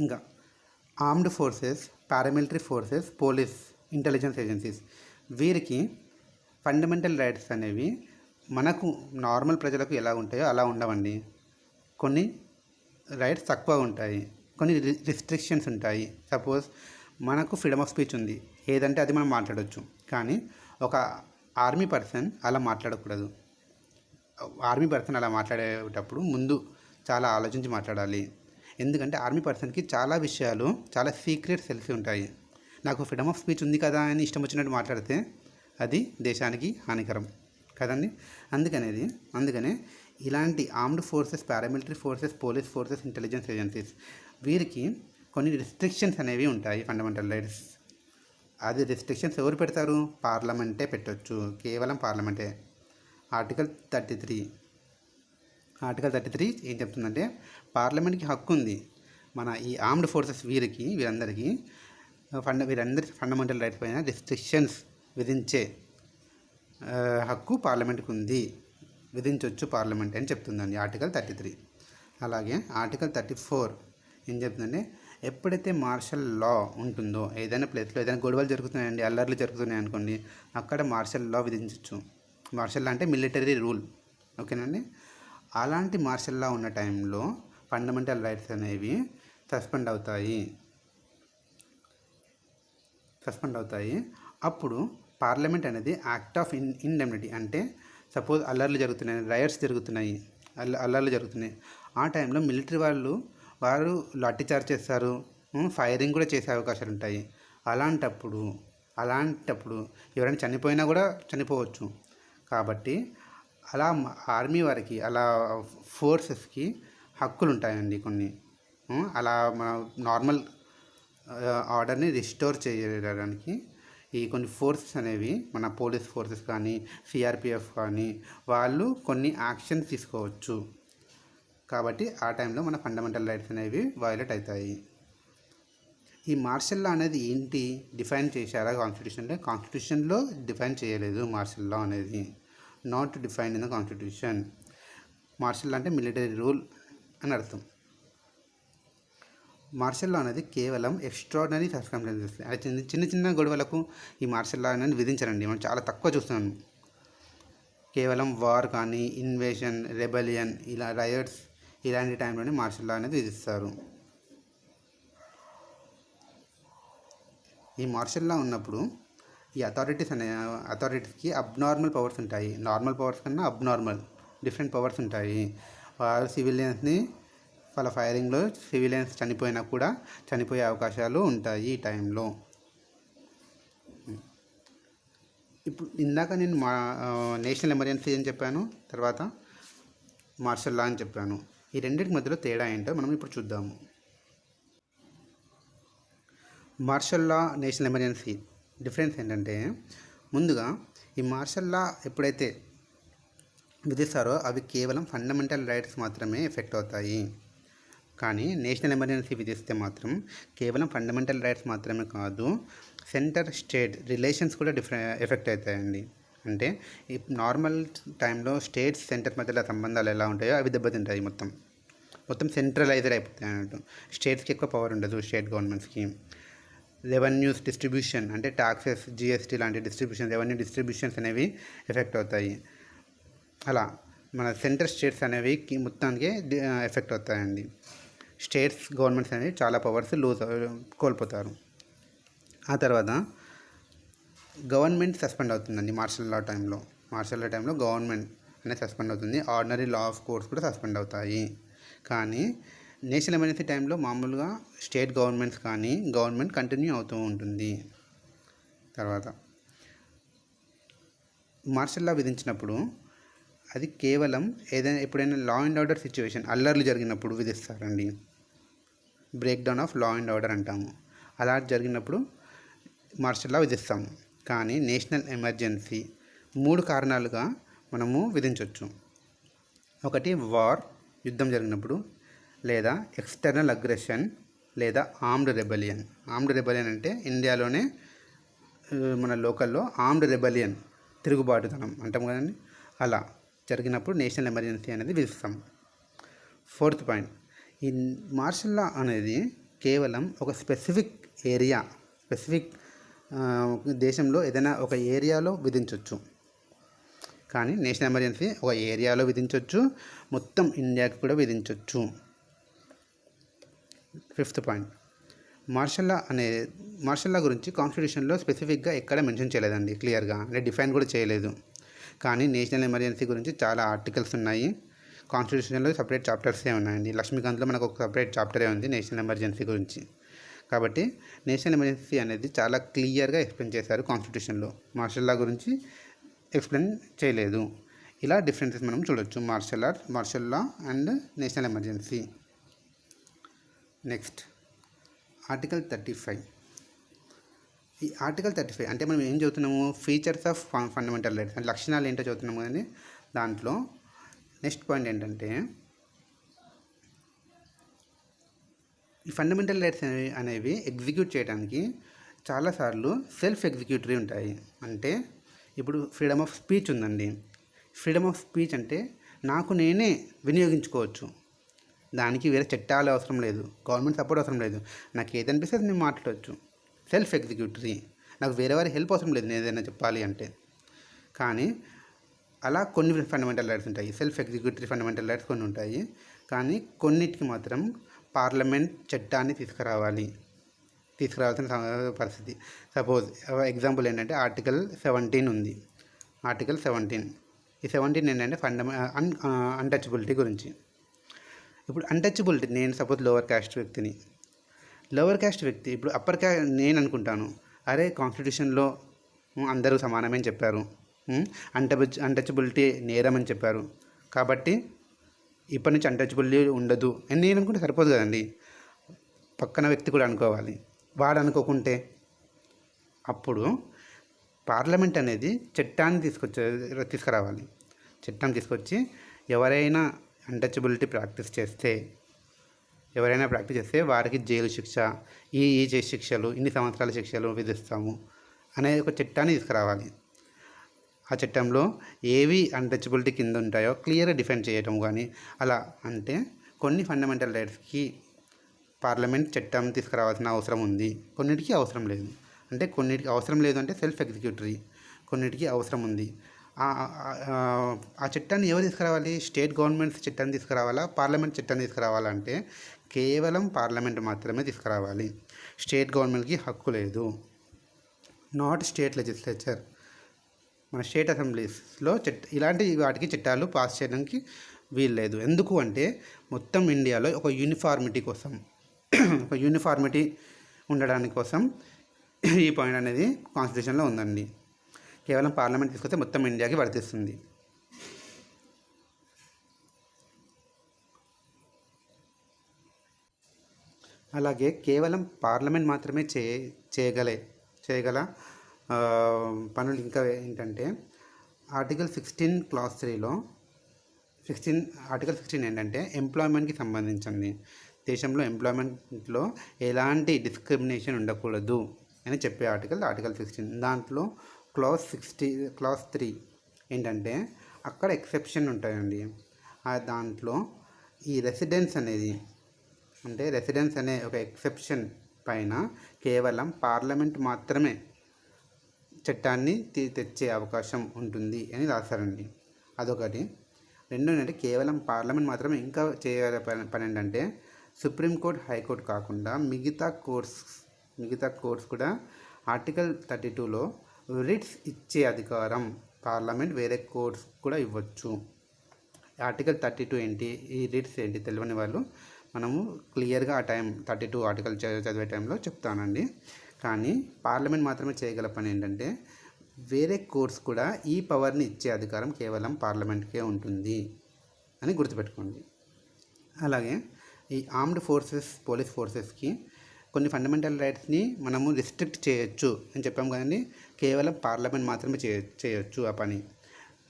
S1: ఇంకా armed forces, paramilitary forces, police, intelligence agencies, వీరికి ఫండమెంటల్ రైట్స్ అనేవి మనకు నార్మల్ ప్రజలకు ఎలా ఉంటాయో అలా ఉండవండి. కొన్ని రైట్స్ తక్కువ ఉంటాయి, కొన్ని రిస్ట్రిక్షన్స్ ఉంటాయి. సపోజ్ మనకు ఫ్రీడమ్ ఆఫ్ స్పీచ్ ఉంది, ఏదంటే అది మనం మాట్లాడవచ్చు. కానీ ఒక ఆర్మీ పర్సన్ అలా మాట్లాడకూడదు. ఆర్మీ పర్సన్ అలా మాట్లాడేటప్పుడు ముందు చాలా ఆలోచించి మాట్లాడాలి. ఎందుకంటే ఆర్మీ పర్సన్కి చాలా విషయాలు, చాలా సీక్రెట్స్ తెలిసి ఉంటాయి. నాకు ఫ్రీడమ్ ఆఫ్ స్పీచ్ ఉంది కదా అని ఇష్టం వచ్చినట్టు మాట్లాడితే అది దేశానికి హానికరం కదండి. అందుకనే ఇలాంటి armed forces, paramilitary forces, police forces, intelligence agencies, వీరికి కొన్ని రిస్ట్రిక్షన్స్ అనేవి ఉంటాయి ఫండమెంటల్ రైట్స్. అది రిస్ట్రిక్షన్స్ ఎవరు పెడతారు? పార్లమెంటే పెట్టవచ్చు, కేవలం పార్లమెంటే. ఆర్టికల్ 33 ఏం చెప్తుందంటే పార్లమెంట్కి హక్కు ఉంది మన ఈ ఆర్మ్డ్ ఫోర్సెస్ వీరందరికీ ఫండమెంటల్ రైట్స్ పైన రిస్ట్రిక్షన్స్ విధించే హక్కు పార్లమెంట్కి ఉంది, విధించవచ్చు పార్లమెంట్ అని చెప్తుందండి ఆర్టికల్ 33. అలాగే ఆర్టికల్ 34 ఏం చెప్తుందంటే ఎప్పుడైతే మార్షల్ లా ఉంటుందో, ఏదైనా ప్లేస్లో ఏదైనా గొడవలు జరుగుతున్నాయండి, అల్లర్లు జరుగుతున్నాయి అనుకోండి, అక్కడ మార్షల్ లా విధించవచ్చు. మార్షల్ లా అంటే మిలిటరీ రూల్, ఓకేనండి. అలాంటి మార్షల్ లా ఉన్న టైంలో ఫండమెంటల్ రైట్స్ అనేవి సస్పెండ్ అవుతాయి. అప్పుడు పార్లమెంట్ అనేది యాక్ట్ ఆఫ్ ఇండెమ్నిటీ. అంటే సపోజ్ అల్లర్లు జరుగుతున్నాయి, రైట్స్ జరుగుతున్నాయి, అల్లర్లు జరుగుతున్నాయి. ఆ టైంలో మిలిటరీ వారు లాఠీచార్జ్ చేస్తారు, ఫైరింగ్ కూడా చేసే అవకాశాలు ఉంటాయి. అలాంటప్పుడు ఎవరైనా చనిపోయినా కూడా చనిపోవచ్చు. కాబట్టి అలా ఆర్మీ వారికి, అలా ఫోర్సెస్కి హక్కులు ఉంటాయండి కొన్ని. అలా మన నార్మల్ ఆర్డర్ని రిస్టోర్ చేయడానికి ఈ కొన్ని ఫోర్సెస్ అనేవి, మన పోలీస్ ఫోర్సెస్ కానీ సిఆర్పిఎఫ్ కానీ, వాళ్ళు కొన్ని యాక్షన్స్ తీసుకోవచ్చు. కాబట్టి ఆ టైంలో మన ఫండమెంటల్ రైట్స్ అనేవి వయలేట్ అవుతాయి. ఈ మార్షల్ లా అనేది ఏంటి, డిఫైన్ చేశారా కాన్స్టిట్యూషన్లో డిఫైన్ చేయలేదు. మార్షల్ లా అనేది not defined in the constitution. Martial law అంటే మిలిటరీ రూల్ అని అర్థం. మార్షల్ లా అనేది కేవలం ఎక్స్ట్రాడినరీ సర్కమ్స్టాన్సెస్, అది చిన్న గొడవలకు ఈ మార్షల్ లా అనేది విధించరండి. మనం చాలా తక్కువ చూస్తున్నాం. కేవలం వార్ కానీ, ఇన్వేషన్, రెబలియన్, ఇలా రైట్స్, ఇలాంటి టైంలోనే మార్షల్ లా అనేది విధిస్తారు. ఈ మార్షల్ లా ఉన్నప్పుడు ఈ అథారిటీస్కి అబ్నార్మల్ పవర్స్ ఉంటాయి. నార్మల్ పవర్స్ కన్నా డిఫరెంట్ పవర్స్ ఉంటాయి. వారు సివిలియన్స్ని వాళ్ళ ఫైరింగ్లో సివిలియన్స్ చనిపోయినా కూడా చనిపోయే అవకాశాలు ఉంటాయి ఈ టైంలో. ఇప్పుడు ఇందాక నేను నేషనల్ ఎమర్జెన్సీ అని చెప్పాను, తర్వాత మార్షల్ లా అని చెప్పాను. ఈ రెండింటి మధ్యలో తేడా ఏంటో మనం ఇప్పుడు చూద్దాము. Martial law, national emergency difference ఏంటంటే, ముందుగా ఈ మార్షల్ లా ఎప్పుడైతే విధిస్తారో అవి కేవలం ఫండమెంటల్ రైట్స్ మాత్రమే ఎఫెక్ట్ అవుతాయి. కానీ నేషనల్ ఎమర్జెన్సీ విధిస్తే మాత్రం కేవలం ఫండమెంటల్ రైట్స్ మాత్రమే కాదు, సెంటర్ స్టేట్ రిలేషన్స్ కూడా ఎఫెక్ట్ అవుతాయండి. అంటే ఈ నార్మల్ టైంలో స్టేట్స్ సెంటర్ మధ్యలో సంబంధాలు ఎలా ఉంటాయో అవి దెబ్బతింటాయి. మొత్తం సెంట్రలైజ్డ్ అయిపోతాయి అన్నట్టు. స్టేట్స్కి ఎక్కువ పవర్ ఉండదు, స్టేట్ గవర్నమెంట్స్కి. రెవెన్యూస్ డిస్ట్రిబ్యూషన్ అంటే ట్యాక్సెస్, జిఎస్టీ లాంటి రెవెన్యూ డిస్ట్రిబ్యూషన్స్ అనేవి ఎఫెక్ట్ అవుతాయి. అలా మన సెంటర్ స్టేట్స్ అనేవి మొత్తానికి ఎఫెక్ట్ అవుతాయండి. స్టేట్స్ గవర్నమెంట్స్ అనేవి చాలా పవర్స్ కోల్పోతారు. ఆ తర్వాత గవర్నమెంట్ సస్పెండ్ అవుతుందండి మార్షల్ లా టైంలో గవర్నమెంట్ అనేది సస్పెండ్ అవుతుంది. ఆర్డినరీ లా ఆఫ్ కోర్ట్స్ కూడా సస్పెండ్ అవుతాయి. కానీ నేషనల్ ఎమర్జెన్సీ టైంలో మామూలుగా స్టేట్ గవర్నమెంట్స్ కానీ గవర్నమెంట్ కంటిన్యూ అవుతూ ఉంటుంది. తర్వాత మార్షల్ లా విధించినప్పుడు అది కేవలం ఎప్పుడైనా లా అండ్ ఆర్డర్ సిచ్యువేషన్, అల్లర్లు జరిగినప్పుడు విధిస్తారండి. Breakdown of law and order అంటాము. అలా జరిగినప్పుడు మార్షల్ లా విధిస్తాము. కానీ నేషనల్ ఎమర్జెన్సీ 3 కారణాలుగా మనము విధించవచ్చు. ఒకటి వార్, యుద్ధం జరిగినప్పుడు, లేదా ఎక్స్టర్నల్ అగ్రెషన్, లేదా ఆర్మ్డ్ రెబెలియన్. అంటే ఇండియాలోనే మన లోకల్లో ఆర్మ్డ్ రెబెలియన్, తిరుగుబాటుతనం అంటాం కదండి. అలా జరిగినప్పుడు నేషనల్ ఎమర్జెన్సీ అనేది విధిస్తాం. 4th పాయింట్, ఈ మార్షల్ లా అనేది కేవలం ఒక స్పెసిఫిక్ దేశంలో ఏదైనా ఒక ఏరియాలో విధించవచ్చు. కానీ నేషనల్ ఎమర్జెన్సీ ఒక ఏరియాలో విధించవచ్చు, మొత్తం ఇండియాకి కూడా విధించవచ్చు. 5th పాయింట్, మార్షల్ లా గురించి కాన్స్టిట్యూషన్లో స్పెసిఫిక్గా ఎక్కడ మెన్షన్ చేయలేదండి, క్లియర్గా అంటే డిఫైన్ కూడా చేయలేదు. కానీ నేషనల్ ఎమర్జెన్సీ గురించి చాలా ఆర్టికల్స్ ఉన్నాయి. కాన్స్టిట్యూషన్లో సపరేట్ చాప్టర్సే ఉన్నాయండి. లక్ష్మీకాంత్లో మనకు ఒక సపరేట్ చాప్టరే ఉంది నేషనల్ ఎమర్జెన్సీ గురించి. కాబట్టి నేషనల్ ఎమర్జెన్సీ అనేది చాలా క్లియర్గా ఎక్స్ప్లెయిన్ చేశారు కాన్స్టిట్యూషన్లో. మార్షల్ లా గురించి ఎక్స్ప్లెయిన్ చేయలేదు. ఇలా డిఫరెన్సెస్ మనం చూడొచ్చు martial law and national emergency. Next article 35. ఈ ఆర్టికల్ 35 అంటే మనం ఏం చదువుతున్నాము, ఫీచర్స్ ఆఫ్ ఫండమెంటల్ రైట్స్ అంటే లక్షణాలు ఏంటో చదువుతున్నాము. కానీ దాంట్లో నెక్స్ట్ పాయింట్ ఏంటంటే, ఈ ఫండమెంటల్ రైట్స్ అనేవి ఎగ్జిక్యూట్ చేయడానికి చాలాసార్లు సెల్ఫ్ ఎగ్జిక్యూటరీ ఉంటాయి. అంటే ఇప్పుడు ఫ్రీడమ్ ఆఫ్ స్పీచ్ ఉందండి. ఫ్రీడమ్ ఆఫ్ స్పీచ్ అంటే నాకు నేనే వినియోగించుకోవచ్చు, దానికి వేరే చట్టాలు అవసరం లేదు, గవర్నమెంట్ సపోర్ట్ అవసరం లేదు, నాకు ఏదనిపిస్తే నేను మాట్లాడవచ్చు. సెల్ఫ్ ఎగ్జిక్యూటరీ, నాకు వేరే వారి హెల్ప్ అవసరం లేదు నేను ఏదైనా చెప్పాలి అంటే. కానీ అలా కొన్ని ఫండమెంటల్ రైట్స్ ఉంటాయి, సెల్ఫ్ ఎగ్జిక్యూటరీ ఫండమెంటల్ రైట్స్ కొన్ని ఉంటాయి. కానీ కొన్నిటికి మాత్రం పార్లమెంట్ చట్టాన్ని తీసుకురావాలి. తీసుకురావాల్సిన పరిస్థితి. సపోజ్ ఎగ్జాంపుల్ ఏంటంటే ఆర్టికల్ 17 ఉంది. ఆర్టికల్ 17 ఈ 17 ఏంటంటే అన్టచబిలిటీ గురించి. ఇప్పుడు అన్టచబిలిటీ, నేను సపోజ్ లోవర్ క్యాస్ట్ వ్యక్తిని, లోవర్ క్యాస్ట్ వ్యక్తి ఇప్పుడు అప్పర్ క్యాస్ట్ నేను అనుకుంటాను, అరే కాన్స్టిట్యూషన్లో అందరూ సమానమని చెప్పారు, అన్టచబిలిటీ నేరం అని చెప్పారు, కాబట్టి ఇప్పటి నుంచి అన్టచబిలిటీ ఉండదు అని నేను అనుకుంటే సరిపోదు కదండి. పక్కన వ్యక్తి కూడా అనుకోవాలి. వాడు అనుకోకుంటే అప్పుడు పార్లమెంట్ అనేది చట్టాన్ని తీసుకురావాలి. చట్టం తీసుకొచ్చి ఎవరైనా అన్టచబిలిటీ ప్రాక్టీస్ చేస్తే వారికి జైలు శిక్ష, ఈ శిక్షలు, ఇన్ని సంవత్సరాల శిక్షలు విధిస్తాము అనే ఒక చట్టాన్ని తీసుకురావాలి. ఆ చట్టంలో ఏవి అన్టచబిలిటీ కింద ఉంటాయో క్లియర్గా డిఫైన్ చేయటం కానీ, అలా అంటే కొన్ని ఫండమెంటల్ రైట్స్కి పార్లమెంట్ చట్టం తీసుకురావాల్సిన అవసరం ఉంది, కొన్నిటికి అవసరం లేదు. అంటే కొన్నిటికి అవసరం లేదు అంటే సెల్ఫ్ ఎగ్జిక్యూటరీ, కొన్నిటికి అవసరం ఉంది. ఆ చట్టాన్ని ఎవరు తీసుకురావాలి? స్టేట్ గవర్నమెంట్స్ చట్టాన్ని తీసుకురావాలా, పార్లమెంట్ చట్టాన్ని తీసుకురావాలంటే కేవలం పార్లమెంట్ మాత్రమే తీసుకురావాలి. స్టేట్ గవర్నమెంట్కి హక్కు లేదు. నాట్ స్టేట్ లెజిస్లేచర్, మన స్టేట్ అసెంబ్లీస్లో ఇలాంటి వాటికి చట్టాలు పాస్ చేయడానికి వీల్లేదు. ఎందుకు అంటే మొత్తం ఇండియాలో ఒక యూనిఫార్మిటీ కోసం, ఒక యూనిఫార్మిటీ ఉండడానికి కోసం ఈ పాయింట్ అనేది కాన్స్టిట్యూషన్లో ఉందండి. కేవలం పార్లమెంట్ తీసుకొస్తే మొత్తం ఇండియాకి వర్తిస్తుంది. అలాగే కేవలం పార్లమెంట్ మాత్రమే చేయగల పనులు ఇంకా ఏంటంటే ఆర్టికల్ 16 క్లాస్ 3లో ఆర్టికల్ 16 ఏంటంటే ఎంప్లాయ్మెంట్కి సంబంధించింది. దేశంలో ఎంప్లాయ్మెంట్లో ఎలాంటి డిస్క్రిమినేషన్ ఉండకూడదు అని చెప్పే ఆర్టికల్ 16. దాంట్లో క్లాస్ 3 ఏంటంటే అక్కడ ఎక్సెప్షన్ ఉంటాయండి. దాంట్లో ఈ రెసిడెన్స్ అనే ఒక ఎక్సెప్షన్ పైన కేవలం పార్లమెంట్ మాత్రమే చట్టాన్ని తెచ్చే అవకాశం ఉంటుంది అని రాశారండి. అదొకటి. రెండు ఏంటంటే కేవలం పార్లమెంట్ మాత్రమే ఇంకా చేయాలి పని ఏంటంటే సుప్రీంకోర్టు, హైకోర్టు కాకుండా మిగతా కోర్ట్స్ కూడా ఆర్టికల్ 32లో రిట్స్ ఇచ్చే అధికారం పార్లమెంట్ వేరే కోర్ట్స్ కూడా ఇవ్వచ్చు. ఆర్టికల్ 32 ఏంటి, ఈ రిట్స్ ఏంటి తెలియని వాళ్ళు మనము క్లియర్గా ఆ 32 ఆర్టికల్ చదివే టైంలో చెప్తానండి. కానీ పార్లమెంట్ మాత్రమే చేయగల పని ఏంటంటే వేరే కోర్ట్స్ కూడా ఈ పవర్ని ఇచ్చే అధికారం కేవలం పార్లమెంట్కే ఉంటుంది అని గుర్తుపెట్టుకోండి. అలాగే ఈ ఆర్మ్డ్ ఫోర్సెస్, పోలీస్ ఫోర్సెస్కి కొన్ని ఫండమెంటల్ రైట్స్ని మనము రిస్ట్రిక్ట్ చేయొచ్చు అని చెప్పాము కదండి. కేవలం పార్లమెంట్ మాత్రమే చేయొచ్చు ఆ పని.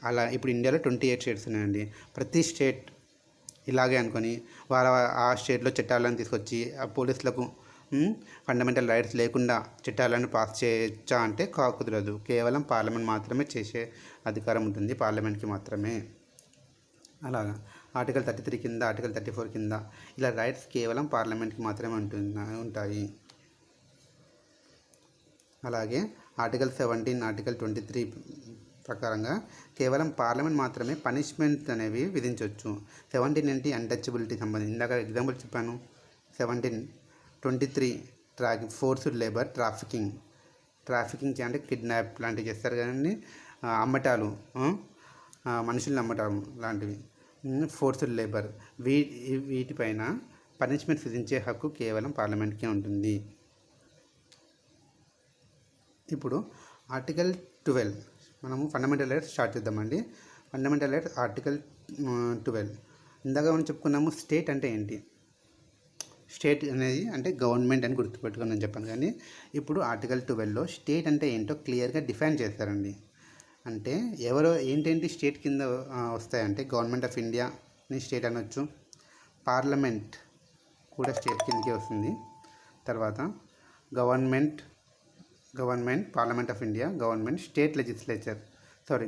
S1: అలా ఇప్పుడు ఇండియాలో 28 స్టేట్స్ ఉన్నాయండి. ప్రతి స్టేట్ ఇలాగే అనుకొని ఆ స్టేట్లో చట్టాలను తీసుకొచ్చి ఆ పోలీసులకు ఫండమెంటల్ రైట్స్ లేకుండా చట్టాలను పాస్ చేయొచ్చా అంటే కుదరదు. కేవలం పార్లమెంట్ మాత్రమే చేసే అధికారం ఉంటుంది, పార్లమెంట్కి మాత్రమే. అలాగా ఆర్టికల్ 33 కింద, ఆర్టికల్ 34 కింద ఇలా రైట్స్ కేవలం పార్లమెంట్కి మాత్రమే ఉంటాయి. అలాగే ఆర్టికల్ 17, ఆర్టికల్ 23 ప్రకారంగా కేవలం పార్లమెంట్ మాత్రమే పనిష్మెంట్ అనేవి విధించవచ్చు. 17 ఏంటి, అన్టచబిలిటీ సంబంధించి ఇందాక ఎగ్జాంపుల్ చెప్పాను. 17, 23 ఫోర్స్డ్ లేబర్, ట్రాఫికింగ్ అంటే కిడ్నాప్ లాంటివి చేస్తారు కదండి, అమ్మటాలు, మనుషుల్ని అమ్మటం లాంటివి, ఫోర్స్డ్ లేబర్, వీటిపైన పనిష్మెంట్ విధించే హక్కు కేవలం పార్లమెంట్కే ఉంటుంది. ఇప్పుడు ఆర్టికల్ 12 మనము ఫండమెంటల్ రైట్స్ స్టార్ట్ చేద్దామండి. ఫండమెంటల్ రైట్స్ ఆర్టికల్ 12 ఇందాక మనం చెప్పుకున్నాము. స్టేట్ అంటే ఏంటి, స్టేట్ అనేది అంటే గవర్నమెంట్ అని గుర్తుపెట్టుకొని నేను చెప్పాను. కానీ ఇప్పుడు ఆర్టికల్ 12లో స్టేట్ అంటే ఏంటో క్లియర్గా డిఫైన్ చేస్తారండి. అంటే ఏంటేంటి స్టేట్ కింద వస్తాయంటే గవర్నమెంట్ ఆఫ్ ఇండియాని స్టేట్ అనొచ్చు, పార్లమెంట్ కూడా స్టేట్ కిందకే వస్తుంది. తర్వాత government, parliament of India, government, state legislature,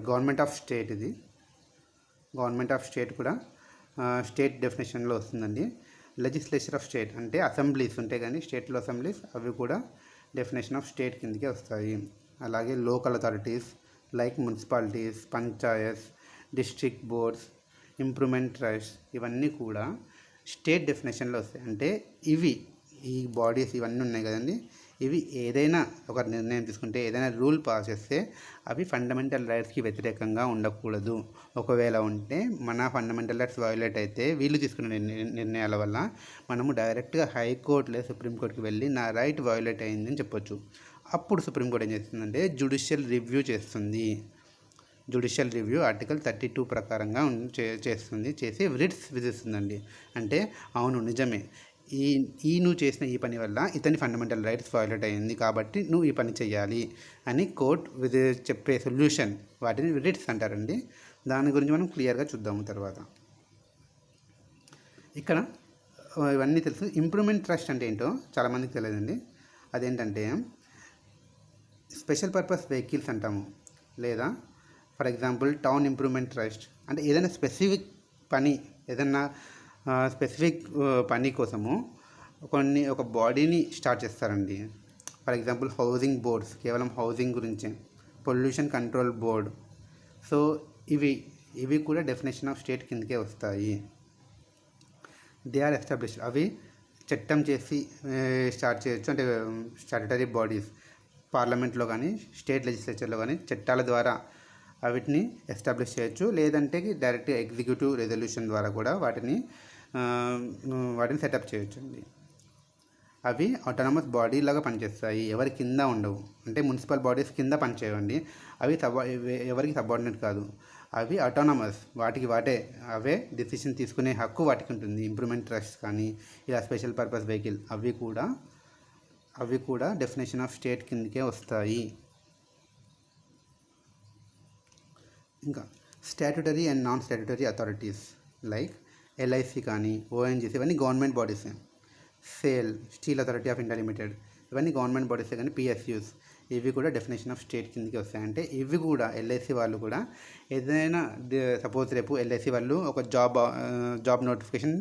S1: government of state, ఇది గవర్నమెంట్ ఆఫ్ స్టేట్ కూడా స్టేట్ డెఫినేషన్లో వస్తుందండి. లెజిస్లేచర్ ఆఫ్ స్టేట్ అంటే అసెంబ్లీస్ ఉంటాయి కానీ స్టేట్లో అసెంబ్లీస్, అవి కూడా డెఫినేషన్ ఆఫ్ స్టేట్ కిందకే వస్తాయి. అలాగే local authorities like municipalities, panchayats, district boards, improvement trust, ఇవన్నీ కూడా స్టేట్ డెఫినేషన్లో వస్తాయి. అంటే ఈ బాడీస్ ఇవన్నీ ఉన్నాయి కదండి, ఇవి ఏదైనా ఒక నిర్ణయం తీసుకుంటే, ఏదైనా రూల్ పాస్ చేస్తే అవి ఫండమెంటల్ రైట్స్కి వ్యతిరేకంగా ఉండకూడదు. ఒకవేళ ఉంటే మన ఫండమెంటల్ రైట్స్ వయోలేట్ అయితే వీళ్ళు తీసుకున్న నిర్ణయాల వల్ల మనము డైరెక్ట్గా హైకోర్టు లేదా సుప్రీంకోర్టుకి వెళ్ళి నా రైట్ వయోలేట్ అయిందని చెప్పొచ్చు. అప్పుడు సుప్రీంకోర్టు ఏం చేస్తుందంటే జ్యుడిషియల్ రివ్యూ చేస్తుంది. జ్యుడిషియల్ రివ్యూ ఆర్టికల్ 32 ప్రకారంగా చేస్తుంది. చేసి రిట్స్ విధిస్తుందండి. అంటే అవును నిజమే, నువ్వు చేసిన ఈ పని వల్ల ఇతని ఫండమెంటల్ రైట్స్ వయోలేట్ అయ్యింది కాబట్టి నువ్వు ఈ పని చేయాలి అని కోర్టు చెప్పే సొల్యూషన్ వాటిని రిట్స్ అంటారండి. దాని గురించి మనం క్లియర్గా చూద్దాము తర్వాత. ఇక్కడ ఇవన్నీ తెలుసు. ఇంప్రూవ్మెంట్ ట్రస్ట్ అంటే ఏంటో చాలామందికి తెలియదండి. అదేంటంటే స్పెషల్ పర్పస్ వెహికల్స్ అంటాము, లేదా for example town improvement trust అంటే ఏదైనా స్పెసిఫిక్ పని కోసము ఒక బాడీని స్టార్ట్ చేస్తారండి. ఫర్ ఎగ్జాంపుల్ హౌసింగ్ బోర్డ్స్, కేవలం హౌసింగ్ గురించి, పొల్యూషన్ కంట్రోల్ బోర్డ్. సో ఇవి కూడా డెఫినేషన్ ఆఫ్ స్టేట్ కిందకే వస్తాయి. దే ఆర్ ఎస్టాబ్లిష్డ్, అవి చట్టం చేసి స్టార్ట్ చేయొచ్చు. అంటే స్టాట్యుటరీ బాడీస్ పార్లమెంట్లో కానీ స్టేట్ లెజిస్లేచర్లో కానీ చట్టాల ద్వారా వీటిని ఎస్టాబ్లిష్ చేయొచ్చు. లేదంటే డైరెక్ట్గా ఎగ్జిక్యూటివ్ రెజల్యూషన్ ద్వారా కూడా వాటిని సెటప్ చేయొచ్చు అండి. అవి ఆటోనమస్ బాడీ లాగా పనిచేస్తాయి, ఎవరి కింద ఉండవు. అంటే మున్సిపల్ బాడీస్ కింద పనిచేయండి. అవి ఎవరికి సబార్డినేట్ కాదు, అవి ఆటోనమస్, అవే డిసిషన్ తీసుకునే హక్కు వాటికి ఉంటుంది. ఇంప్రూవ్మెంట్ ట్రస్ట్ కానీ ఇలా స్పెషల్ పర్పస్ వెహికల్ అవి కూడా డెఫినేషన్ ఆఫ్ స్టేట్ కిందకే వస్తాయి. ఇంకా statutory and non statutory authorities like LIC కానీ ఓఎన్జీసీ ఇవన్నీ గవర్నమెంట్ బాడీసే. SAIL, steel authority of India limited ఇవన్నీ గవర్నమెంట్ బాడీసే. కానీ పిఎస్యూస్ ఇవి కూడా డెఫినేషన్ ఆఫ్ స్టేట్ కిందకి వస్తాయి. అంటే ఇవి కూడా ఎల్ఐసి వాళ్ళు కూడా ఏదైనా సపోజ్ రేపు ఎల్ఐసి వాళ్ళు ఒక జాబ్ నోటిఫికేషన్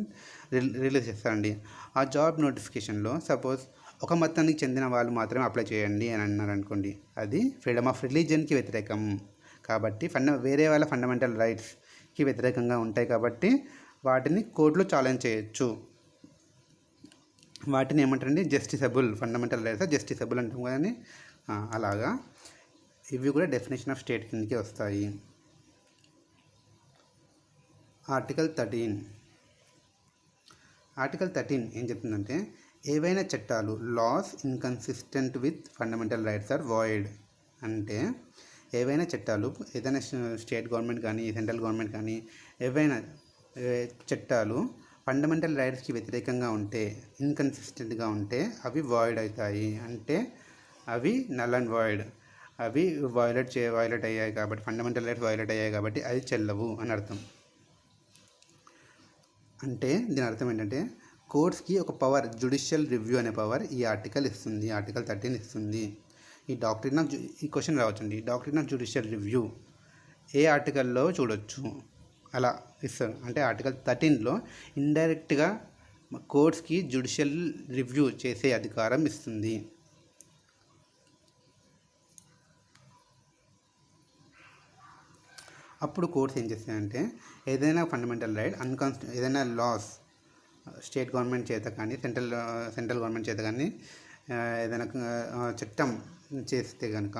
S1: రిలీజ్ చేస్తారండి. ఆ జాబ్ నోటిఫికేషన్లో సపోజ్ ఒక మతానికి చెందిన వాళ్ళు మాత్రమే అప్లై చేయండి అని అన్నారు అనుకోండి, అది ఫ్రీడమ్ ఆఫ్ రిలీజియన్కి వ్యతిరేకం. కాబట్టి వేరే వాళ్ళ ఫండమెంటల్ రైట్స్కి వ్యతిరేకంగా ఉంటాయి. కాబట్టి వాటిని కోర్టులో ఛాలెంజ్ చేయొచ్చు. వాటిని ఏమంటారండి, జస్టిసబుల్. ఫండమెంటల్ రైట్స్ జస్టిసబుల్ అంటాం కానీ అలాగా ఇవి కూడా డెఫినేషన్ ఆఫ్ స్టేట్ కిందకి వస్తాయి. ఆర్టికల్ 13 ఏం చెప్తుందంటే ఏవైనా చట్టాలు laws inconsistent with fundamental rights are void. అంటే ఏవైనా చట్టాలు, ఏదైనా స్టేట్ గవర్నమెంట్ కానీ సెంట్రల్ గవర్నమెంట్ కానీ ఏవైనా చట్టాలు ఫండమెంటల్ రైట్స్కి వ్యతిరేకంగా ఉంటే, ఇన్కన్సిస్టెంట్గా ఉంటే అవి వాయిడ్ అవుతాయి. అంటే అవి నల్ అండ్ వాయిడ్, అవి వయోలేట్ అయ్యాయి కాబట్టి, ఫండమెంటల్ రైట్స్ వయోలేట్ అయ్యాయి కాబట్టి అది చెల్లవు అని అర్థం. అంటే దీని అర్థం ఏంటంటే కోర్ట్స్కి ఒక పవర్, జ్యుడిషియల్ రివ్యూ అనే పవర్ ఈ ఆర్టికల్ ఇస్తుంది, ఆర్టికల్ 13 ఇస్తుంది. ఈ క్వశ్చన్ రావచ్చండి, డాక్ట్రిన్ ఆఫ్ జ్యుడిషియల్ రివ్యూ ఏ ఆర్టికల్లో చూడొచ్చు అలా ఇస్తారు. అంటే ఆర్టికల్ 13లో ఇండైరెక్ట్గా కోర్ట్స్కి జ్యుడిషియల్ రివ్యూ చేసే అధికారం ఇస్తుంది. అప్పుడు కోర్ట్స్ ఏం చేస్తాయంటే ఏదైనా ఫండమెంటల్ రైట్ ఏదైనా లాస్ స్టేట్ గవర్నమెంట్ చేత కానీ సెంట్రల్ గవర్నమెంట్ చేత కానీ ఏదైనా చట్టం చేస్తే కనుక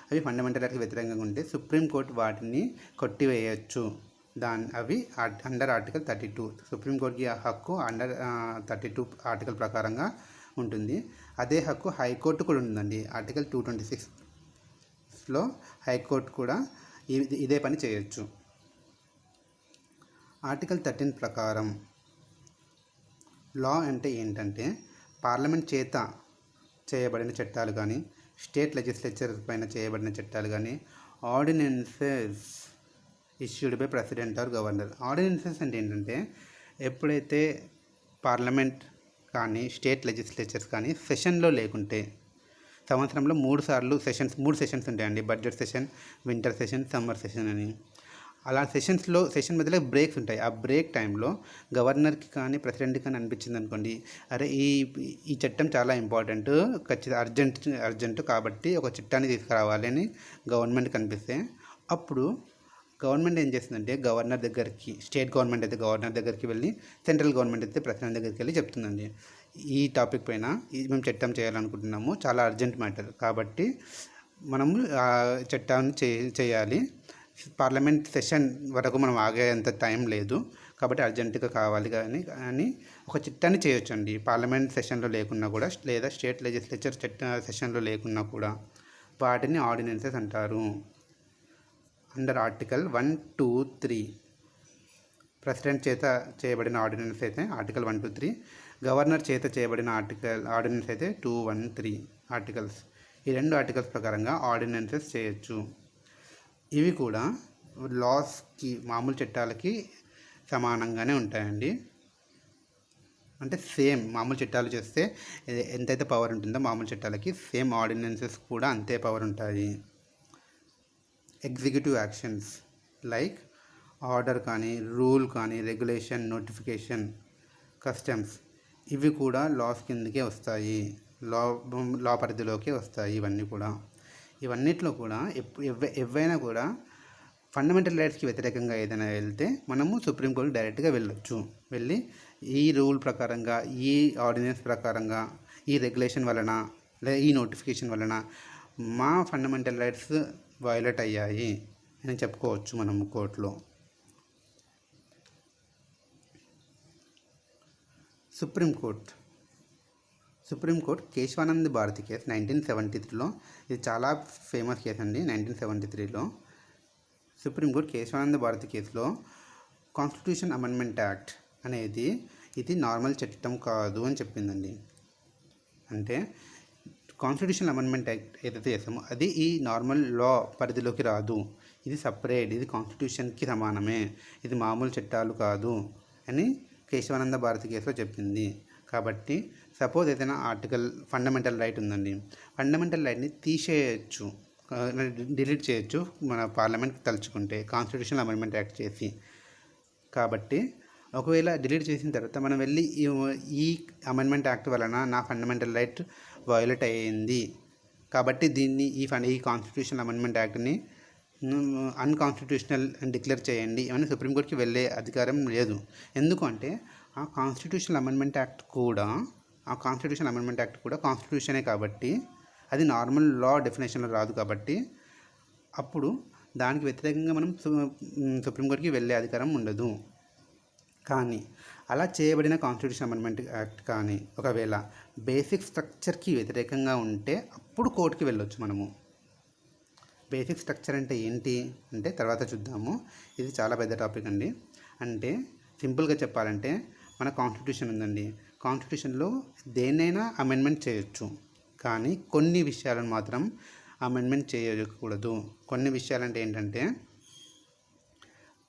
S1: అవి ఫండమెంటల్ రైట్స్కి వ్యతిరేకంగా ఉంటే సుప్రీంకోర్టు వాటిని కొట్టివేయచ్చు. అవి అండర్ ఆర్టికల్ 32. సుప్రీంకోర్టుకి ఆ హక్కు అండర్ 32 ఆర్టికల్ ప్రకారంగా ఉంటుంది. అదే హక్కు హైకోర్టు కూడా ఉందండి. ఆర్టికల్ 226లో హైకోర్టు కూడా ఇదే పని చేయొచ్చు. ఆర్టికల్ 13 ప్రకారం లా అంటే ఏంటంటే పార్లమెంట్ చేత చేయబడిన చట్టాలు కానీ స్టేట్ లెజిస్లేచర్ పైన చేయబడిన చట్టాలు కానీ ordinances issued by president or governor. Ordinances అంటే ఏంటంటే ఎప్పుడైతే పార్లమెంట్ కానీ స్టేట్ లెజిస్లేచర్స్ కానీ సెషన్లో లేకుంటే, సంవత్సరంలో 3 సెషన్స్ ఉంటాయండి. Budget session, winter session, summer session అని. అలా సెషన్ మధ్యలో బ్రేక్స్ ఉంటాయి. ఆ బ్రేక్ టైంలో గవర్నర్కి కానీ ప్రెసిడెంట్కి కానీ అనిపించింది అనుకోండి, అరే ఈ చట్టం చాలా ఇంపార్టెంట్, ఖచ్చితంగా అర్జెంటు కాబట్టి ఒక చట్టాన్ని తీసుకురావాలి అని గవర్నమెంట్కి అనిపిస్తే అప్పుడు గవర్నమెంట్ ఏం చేస్తుందంటే గవర్నర్ దగ్గరికి, స్టేట్ గవర్నమెంట్ అయితే గవర్నర్ దగ్గరికి వెళ్ళి, సెంట్రల్ గవర్నమెంట్ అయితే ప్రెసిడెంట్ దగ్గరికి వెళ్ళి చెప్తుందండి, ఈ టాపిక్ పైన మేము చట్టం చేయాలనుకుంటున్నాము. చాలా అర్జెంట్ మ్యాటర్ కాబట్టి మనము చట్టాన్ని చేయాలి. పార్లమెంట్ సెషన్ వరకు మనం ఆగేంత టైం లేదు కాబట్టి అర్జెంటుగా కావాలి. కానీ ఒక చట్టాన్ని చేయొచ్చండి పార్లమెంట్ సెషన్లో లేకున్నా కూడా, లేదా స్టేట్ లెజిస్లేచర్ సెషన్లో లేకున్నా కూడా. వాటిని ఆర్డినెన్సెస్ అంటారు. అండర్ ఆర్టికల్ 1, 2, 3 ప్రెసిడెంట్ చేత చేయబడిన ఆర్డినెన్స్ అయితే ఆర్టికల్ 1, 2, 3, గవర్నర్ చేత చేయబడిన ఆర్డినెన్స్ అయితే 2, 1, 3 ఆర్టికల్స్. ఈ 2 ఆర్టికల్స్ ప్రకారంగా ఆర్డినెన్సెస్ చేయొచ్చు. ఇవి కూడా లాస్కి, మామూలు చట్టాలకి సమానంగానే ఉంటాయండి. అంటే సేమ్ మామూలు చట్టాలు చేస్తే ఎంతైతే పవర్ ఉంటుందో మామూలు చట్టాలకి, సేమ్ ఆర్డినెన్సెస్ కూడా అంతే పవర్ ఉంటాయి. ఎగ్జిక్యూటివ్ యాక్షన్స్ లైక్ ఆర్డర్ కానీ, రూల్ కానీ, రెగ్యులేషన్, నోటిఫికేషన్, కస్టమ్స్ ఇవి కూడా లాస్ కిందకే వస్తాయి, లా పరిధిలోకి వస్తాయి. ఇవన్నిట్లో కూడా ఎవైనా కూడా ఫండమెంటల్ రైట్స్కి వ్యతిరేకంగా ఏదైనా వెళ్తే మనము సుప్రీంకోర్టుకి డైరెక్ట్గా వెళ్ళి ఈ రూల్ ప్రకారంగా, ఈ ఆర్డినెన్స్ ప్రకారంగా, ఈ రెగ్యులేషన్ వలన లేదా ఈ నోటిఫికేషన్ వలన మా ఫండమెంటల్ రైట్స్ వయోలేట్ అయ్యాయి అని చెప్పుకోవచ్చు మనము కోర్టులో. సుప్రీంకోర్టు కేశవానంద్ భారతి కేసు 1973లో, ఇది చాలా ఫేమస్ కేసు అండి. 1973లో సుప్రీంకోర్టు కేశవానంద్ భారతి కేసులో కాన్స్టిట్యూషన్ అమెండ్మెంట్ యాక్ట్ అనేది ఇది నార్మల్ చట్టం కాదు అని చెప్పిందండి. అంటే కాన్స్టిట్యూషన్ అమెండ్మెంట్ యాక్ట్ ఏదైతే చేస్తామో అది ఈ నార్మల్ లా పరిధిలోకి రాదు, ఇది సపరేట్, ఇది కాన్స్టిట్యూషన్కి సమానమే, ఇది మామూలు చట్టాలు కాదు అని కేశవానంద భారతి కేసులో చెప్పింది. కాబట్టి సపోజ్ ఏదైనా ఆర్టికల్ ఫండమెంటల్ రైట్ ఉందండి, ఫండమెంటల్ రైట్ని తీసేయచ్చు, డిలీట్ చేయొచ్చు మన పార్లమెంట్ తలుచుకుంటే కాన్స్టిట్యూషనల్ అమెండ్మెంట్ యాక్ట్ చేసి. కాబట్టి ఒకవేళ డిలీట్ చేసిన తర్వాత మనం వెళ్ళి ఈ అమెండ్మెంట్ యాక్ట్ వలన నా ఫండమెంటల్ రైట్ వయోలేట్ అయ్యింది కాబట్టి దీన్ని ఈ కాన్స్టిట్యూషనల్ అమెండ్మెంట్ యాక్ట్ని అన్కాన్స్టిట్యూషనల్ డిక్లేర్ చేయండి అని సుప్రీంకోర్టుకి వెళ్ళే అధికారం లేదు. ఎందుకంటే ఆ కాన్స్టిట్యూషనల్ అమెండ్మెంట్ యాక్ట్ కూడా కాన్స్టిట్యూషనే కాబట్టి అది నార్మల్ లా డెఫినేషన్లో రాదు. కాబట్టి అప్పుడు దానికి వ్యతిరేకంగా మనం సుప్రీంకోర్టుకి వెళ్ళే అధికారం ఉండదు. కానీ అలా చేయబడిన కాన్స్టిట్యూషన్ అమెండ్మెంట్ యాక్ట్ కానీ ఒకవేళ బేసిక్ స్ట్రక్చర్కి వ్యతిరేకంగా ఉంటే అప్పుడు కోర్టుకి వెళ్ళొచ్చు మనము. బేసిక్ స్ట్రక్చర్ అంటే ఏంటి అంటే తర్వాత చూద్దాము. ఇది చాలా పెద్ద టాపిక్ అండి. అంటే సింపుల్గా చెప్పాలంటే మన కాన్స్టిట్యూషన్ ఉందండి, కాన్స్టిట్యూషన్లో దేన్నైనా అమెండ్మెంట్ చేయొచ్చు, కానీ కొన్ని విషయాలను మాత్రం అమెండ్మెంట్ చేయకూడదు. కొన్ని విషయాలంటే ఏంటంటే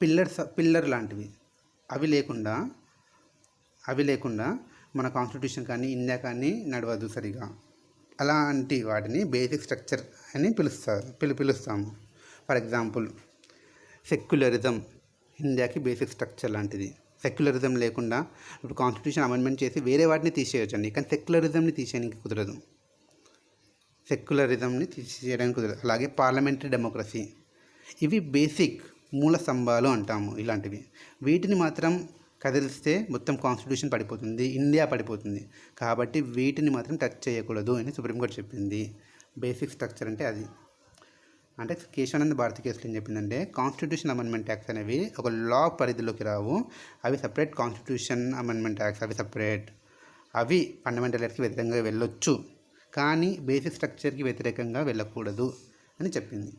S1: పిల్లర్ లాంటివి, అవి లేకుండా మన కాన్స్టిట్యూషన్ కానీ ఇండియా కానీ నడవదు సరిగా. అలాంటి వాటిని బేసిక్ స్ట్రక్చర్ అని పిలుస్తాము. ఫర్ ఎగ్జాంపుల్ సెక్యులరిజం ఇండియాకి బేసిక్ స్ట్రక్చర్ లాంటిది. సెక్యులరిజం లేకుండా ఇప్పుడు కాన్స్టిట్యూషన్ అమెండ్మెంట్ చేసి వేరే వాటిని తీసేయచ్చండి, కానీ సెక్యులరిజంని తీసేయడానికి కుదరదు. అలాగే పార్లమెంటరీ డెమోక్రసీ, ఇవి బేసిక్ మూల స్తంభాలు అంటాము. ఇలాంటివి వీటిని మాత్రం కదిలిస్తే మొత్తం కాన్స్టిట్యూషన్ పడిపోతుంది, ఇండియా పడిపోతుంది. కాబట్టి వీటిని మాత్రం టచ్ చేయకూడదు అని సుప్రీంకోర్టు చెప్పింది. బేసిక్ స్ట్రక్చర్ అంటే అది. అంటే కేశవానంద భారతి కేసులో ఏం చెప్పిందంటే కాన్స్టిట్యూషన్ అమెండ్మెంట్ యాక్ట్స్ అనేవి ఒక లా పరిధిలోకి రావు, అవి సపరేట్ కాన్స్టిట్యూషన్ అమెండ్మెంట్ యాక్ట్స్, అవి సపరేట్, అవి ఫండమెంటల్ రైట్స్కి వ్యతిరేకంగా వెళ్ళొచ్చు, కానీ బేసిక్ స్ట్రక్చర్కి వ్యతిరేకంగా వెళ్ళకూడదు అని చెప్పింది.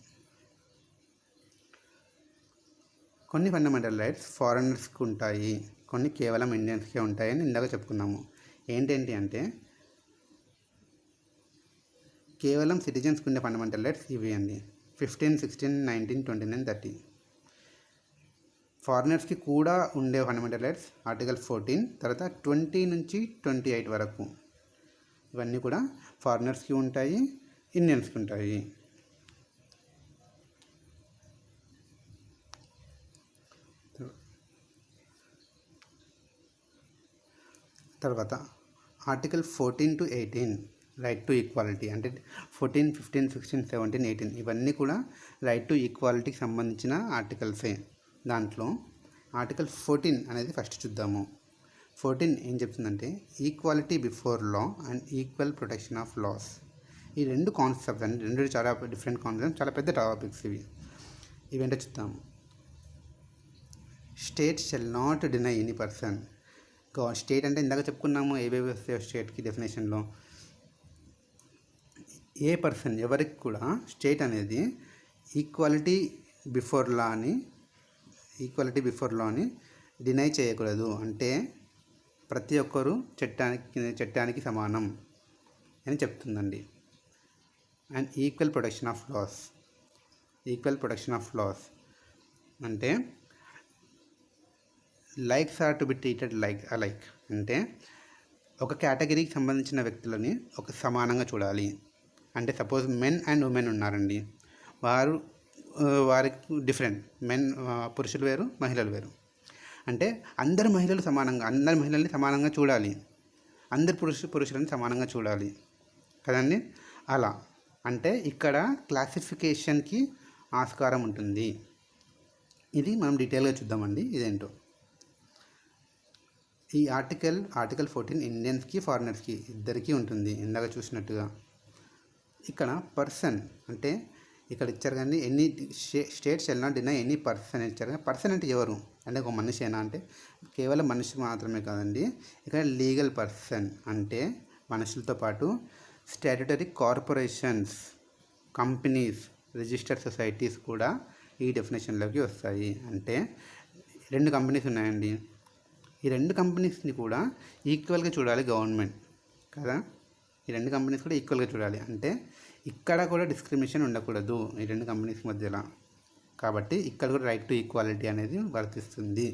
S1: కొన్ని ఫండమెంటల్ రైట్స్ ఫారినర్స్కి ఉంటాయి, కొన్ని కేవలం ఇండియన్స్కే ఉంటాయని ఇందాక చెప్పుకున్నాము. ఏంటంటే కేవలం సిటిజన్స్కి ఉండే ఫండమెంటల్ రైట్స్ ఇవి అండి: 15, 16, 19, 29, 30. ఫారినర్స్కి కూడా ఉండే ఫండమెంటల్ రైట్స్ ఆర్టికల్ 14, తర్వాత 20 నుంచి 28 వరకు. ఇవన్నీ కూడా ఫారినర్స్కి ఉంటాయి, ఇండియన్స్కి ఉంటాయి. తర్వాత article 14 to 18 right to equality. అంటే 14, 15, 16, 17, 18 ఇవన్నీ కూడా రైట్ టు ఈక్వాలిటీకి సంబంధించిన ఆర్టికల్సే. దాంట్లో ఆర్టికల్ 14 అనేది ఫస్ట్ చూద్దాము. 14 ఏం చెప్తుందంటే equality before law and equal protection of laws. ఈ రెండు కాన్సెప్ట్స్ అండి, రెండు చాలా డిఫరెంట్ కాన్సెప్ట్స్, చాలా పెద్ద టాపిక్స్ ఇవేంటో చూద్దాం. State shall not deny any person. State అంటే ఇందాక చెప్పుకున్నాము ఏవేవి వస్తాయో స్టేట్కి డెఫినేషన్లో. ఏ పర్సన్ ఎవరికి కూడా స్టేట్ అనేది ఈక్వాలిటీ బిఫోర్ లా అని డినై చేయకూడదు. అంటే ప్రతి ఒక్కరూ చట్టానికి సమానం అని చెప్తుందండి. And equal protection of laws అంటే likes are to be treated like. అంటే ఒక కేటగిరీకి సంబంధించిన వ్యక్తులని ఒక సమానంగా చూడాలి. అంటే సపోజ్ మెన్ అండ్ ఉమెన్ ఉన్నారండి, వారికి డిఫరెంట్, పురుషులు వేరు, మహిళలు వేరు. అంటే అందరి మహిళల్ని సమానంగా చూడాలి, అందరి పురుషులని సమానంగా చూడాలి కదండి. అలా అంటే ఇక్కడ క్లాసిఫికేషన్కి ఆస్కారం ఉంటుంది. ఇది మనం డీటెయిల్గా చూద్దామండి ఇదేంటో. ఈ ఆర్టికల్ 14 ఇండియన్స్కి ఫారినర్స్కి ఇద్దరికీ ఉంటుంది ఇందాక చూసినట్టుగా. ఇక్కడ పర్సన్ అంటే ఇక్కడ ఇచ్చారు కానీ any state shall not deny any person ఇచ్చారు. కానీ పర్సన్ అంటే ఎవరు అంటే ఒక మనిషేనా అంటే కేవలం మనిషి మాత్రమే కాదండి. ఇక్కడ లీగల్ పర్సన్ అంటే మనుషులతో పాటు statutory corporations, companies, registered societies కూడా ఈ డెఫినేషన్లోకి వస్తాయి. అంటే 2 కంపెనీస్ ఉన్నాయండి, ఈ 2 కంపెనీస్ని కూడా ఈక్వల్గా చూడాలి గవర్నమెంట్ కదా. ఈ 2 కంపెనీస్ కూడా ఈక్వల్గా చూడాలి. అంటే ఇక్కడ కూడా డిస్క్రిమినేషన్ ఉండకూడదు ఈ 2 కంపెనీస్ మధ్యలో. కాబట్టి ఇక్కడ కూడా రైట్ టు ఈక్వాలిటీ అనేది వర్తిస్తుంది.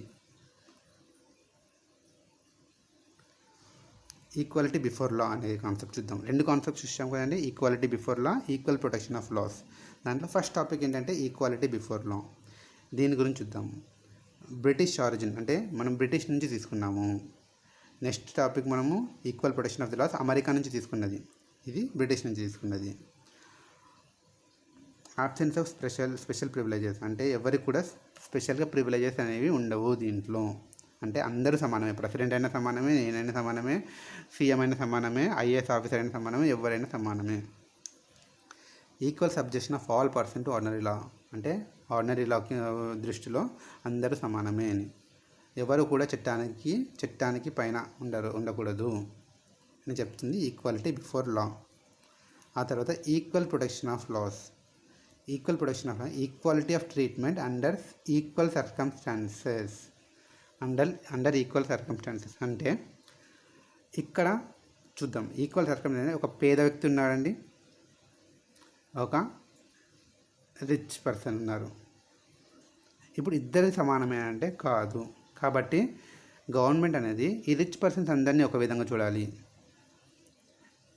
S1: ఈక్వాలిటీ బిఫోర్ లా అనే కాన్సెప్ట్ చూద్దాం. 2 కాన్సెప్ట్స్ చూసాం కదండి, equality before law, equal protection of laws. దాంట్లో ఫస్ట్ టాపిక్ ఏంటంటే ఈక్వాలిటీ బిఫోర్ లా. దీని గురించి చూద్దాము. బ్రిటిష్ ఆరిజిన్ అంటే మనం బ్రిటిష్ నుంచి తీసుకున్నాము. నెక్స్ట్ టాపిక్ మనము equal protection of the laws, America నుంచి తీసుకున్నది, ఇది బ్రిటిష్ నుంచి తీసుకున్నది. ఆబ్సెన్స్ ఆఫ్ స్పెషల్ ప్రివిలేజెస్ అంటే ఎవరికి కూడా స్పెషల్గా ప్రివిలేజెస్ అనేవి ఉండవు దీంట్లో. అంటే అందరూ సమానమే, ప్రెసిడెంట్ అయినా సమానమే, నేనైనా సమానమే, సీఎం అయినా సమానమే, ఐఏఎస్ ఆఫీసర్ అయినా సమానమే, ఎవరైనా సమానమే. Equal subjection of all person to ordinary law అంటే ఆర్డినరీ లా దృష్టిలో అందరూ సమానమే అని. ఎవరు కూడా చట్టానికి పైన ఉండకూడదు అని చెప్తుంది ఈక్వాలిటీ బిఫోర్ లా. ఆ తర్వాత equal protection of laws. Equality of treatment under equal circumstances. Under equal circumstances అంటే ఇక్కడ చూద్దాం. ఈక్వల్ సర్కమ్స్టాన్సెస్ ఒక పేద వ్యక్తి ఉన్నాడండి, ఒక రిచ్ పర్సన్ ఉన్నారు. ఇప్పుడు ఇద్దరు సమానమే అంటే కాదు. కాబట్టి గవర్నమెంట్ అనేది ఈ రిచ్ పర్సన్స్ అందరినీ ఒక విధంగా చూడాలి,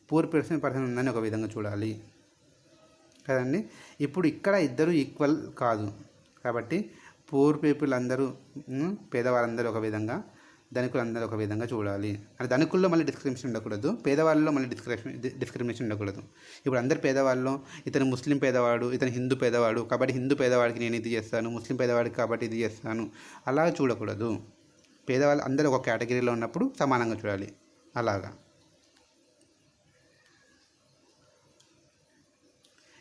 S1: పూర్ పర్సన్ అందరినీ ఒక విధంగా చూడాలి కదండి. ఇప్పుడు ఇక్కడ ఇద్దరు ఈక్వల్ కాదు కాబట్టి పూర్ పీపుల్ అందరూ, పేదవాళ్ళందరూ ఒక విధంగా, ధనికులందరూ ఒక విధంగా చూడాలి. అంటే ధనికుల్లో మళ్ళీ డిస్క్రిమినేషన్ ఉండకూడదు, పేదవాళ్ళలో మళ్ళీ డిస్క్రిమినేషన్ ఉండకూడదు. ఇప్పుడు అందరు పేదవాళ్ళు, ఇతను ముస్లిం పేదవాడు, ఇతను హిందూ పేదవాడు కాబట్టి హిందూ పేదవాడికి నేను ఇది చేస్తాను, ముస్లిం పేదవాడికి కాబట్టి ఇది చేస్తాను, అలా చూడకూడదు. పేదవాళ్ళు అందరూ ఒక కేటగిరీలో ఉన్నప్పుడు సమానంగా చూడాలి. అలాగా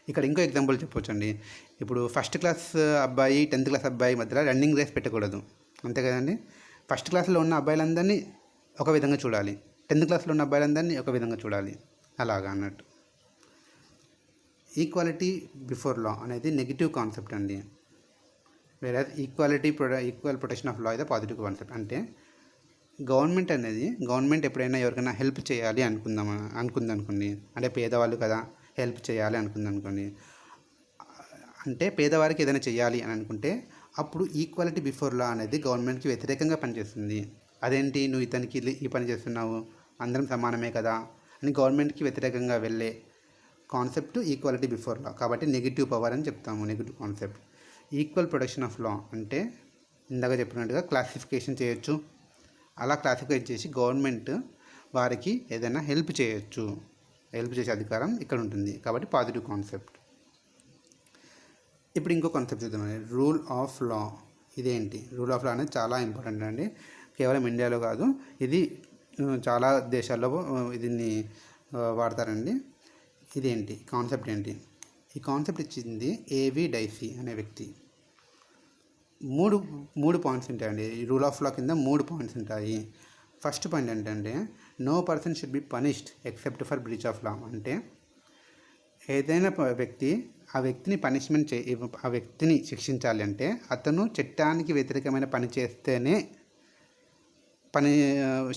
S1: ఇక్కడ ఇంకో ఎగ్జాంపుల్ చెప్పొచ్చండి. ఇప్పుడు ఫస్ట్ క్లాస్ అబ్బాయి 10th క్లాస్ అబ్బాయి మధ్యలో రన్నింగ్ రేస్ పెట్టకూడదు, అంతే కదండి. ఫస్ట్ క్లాస్లో ఉన్న అబ్బాయిలందరినీ ఒక విధంగా చూడాలి, 10th క్లాస్లో ఉన్న అబ్బాయిలందరినీ ఒక విధంగా చూడాలి, అలాగా అన్నట్టు. ఈక్వాలిటీ బిఫోర్ లా అనేది నెగిటివ్ కాన్సెప్ట్ అండి, వేరే ఈక్వల్ ప్రొటెక్షన్ ఆఫ్ లా ఇది పాజిటివ్ కాన్సెప్ట్. అంటే గవర్నమెంట్ ఎప్పుడైనా ఎవరికైనా హెల్ప్ చేయాలి అనుకుంది, అంటే పేదవాళ్ళు కదా హెల్ప్ చేయాలి అనుకుంది, అంటే పేదవారికి ఏదైనా చేయాలి అని అనుకుంటే అప్పుడు ఈక్వాలిటీ బిఫోర్ లా అనేది గవర్నమెంట్కి వ్యతిరేకంగా పనిచేస్తుంది. అదేంటి నువ్వు ఇతనికి ఈ పని చేస్తున్నావు, అందరం సమానమే కదా అని గవర్నమెంట్కి వ్యతిరేకంగా వెళ్ళే కాన్సెప్ట్ ఈక్వాలిటీ బిఫోర్ లా. కాబట్టి నెగిటివ్ పవర్ అని చెప్తాము, negative concept. Equal protection of law అంటే ఇందాక చెప్పినట్టుగా క్లాసిఫికేషన్ చేయొచ్చు, అలా క్లాసిఫై చేసి గవర్నమెంట్ వారికి ఏదైనా హెల్ప్ చేసే అధికారం ఇక్కడ ఉంటుంది. కాబట్టి పాజిటివ్ కాన్సెప్ట్. ఇప్పుడు ఇంకో కాన్సెప్ట్ చూద్దామండి, రూల్ ఆఫ్ లా. ఇదేంటి రూల్ ఆఫ్ లా అనేది చాలా ఇంపార్టెంట్ అండి. కేవలం ఇండియాలో కాదు, ఇది చాలా దేశాల్లో దీన్ని వాడతారండి. ఇదేంటి కాన్సెప్ట్ ఏంటి? ఈ కాన్సెప్ట్ ఇచ్చింది ఏవి డైసీ అనే వ్యక్తి. మూడు పాయింట్స్ ఉంటాయండి. ఈ రూల్ ఆఫ్ లా కింద 3 పాయింట్స్ ఉంటాయి. ఫస్ట్ పాయింట్ ఏంటంటే no person should be punished except for breach of law. అంటే ఏదైనా వ్యక్తి ఆ వ్యక్తిని శిక్షించాలి అంటే అతను చట్టానికి వ్యతిరేకమైన పని చేస్తేనే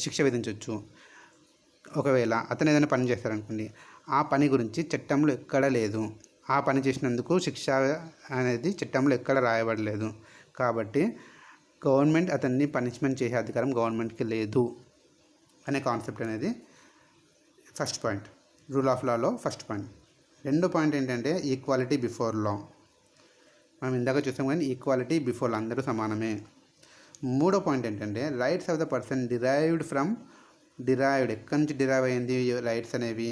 S1: శిక్ష విధించవచ్చు. ఒకవేళ అతను ఏదైనా పని చేస్తారనుకోండి, ఆ పని గురించి చట్టంలో ఎక్కడ లేదు, ఆ పని చేసినందుకు శిక్ష అనేది చట్టంలో ఎక్కడ రాయబడలేదు. కాబట్టి గవర్నమెంట్ అతన్ని పనిష్మెంట్ చేసే అధికారం గవర్నమెంట్కి లేదు అనే కాన్సెప్ట్ అనేది first point, rule of Lalo first point. రెండో పాయింట్ ఏంటంటే ఈక్వాలిటీ బిఫోర్ లా. మనం ఇందాక చూసాం కానీ ఈక్వాలిటీ బిఫోర్ లా, అందరూ సమానమే. మూడో పాయింట్ ఏంటంటే rights of the person derived ఎక్కడి నుంచి డిరైవ్ అయింది రైట్స్ అనేవి?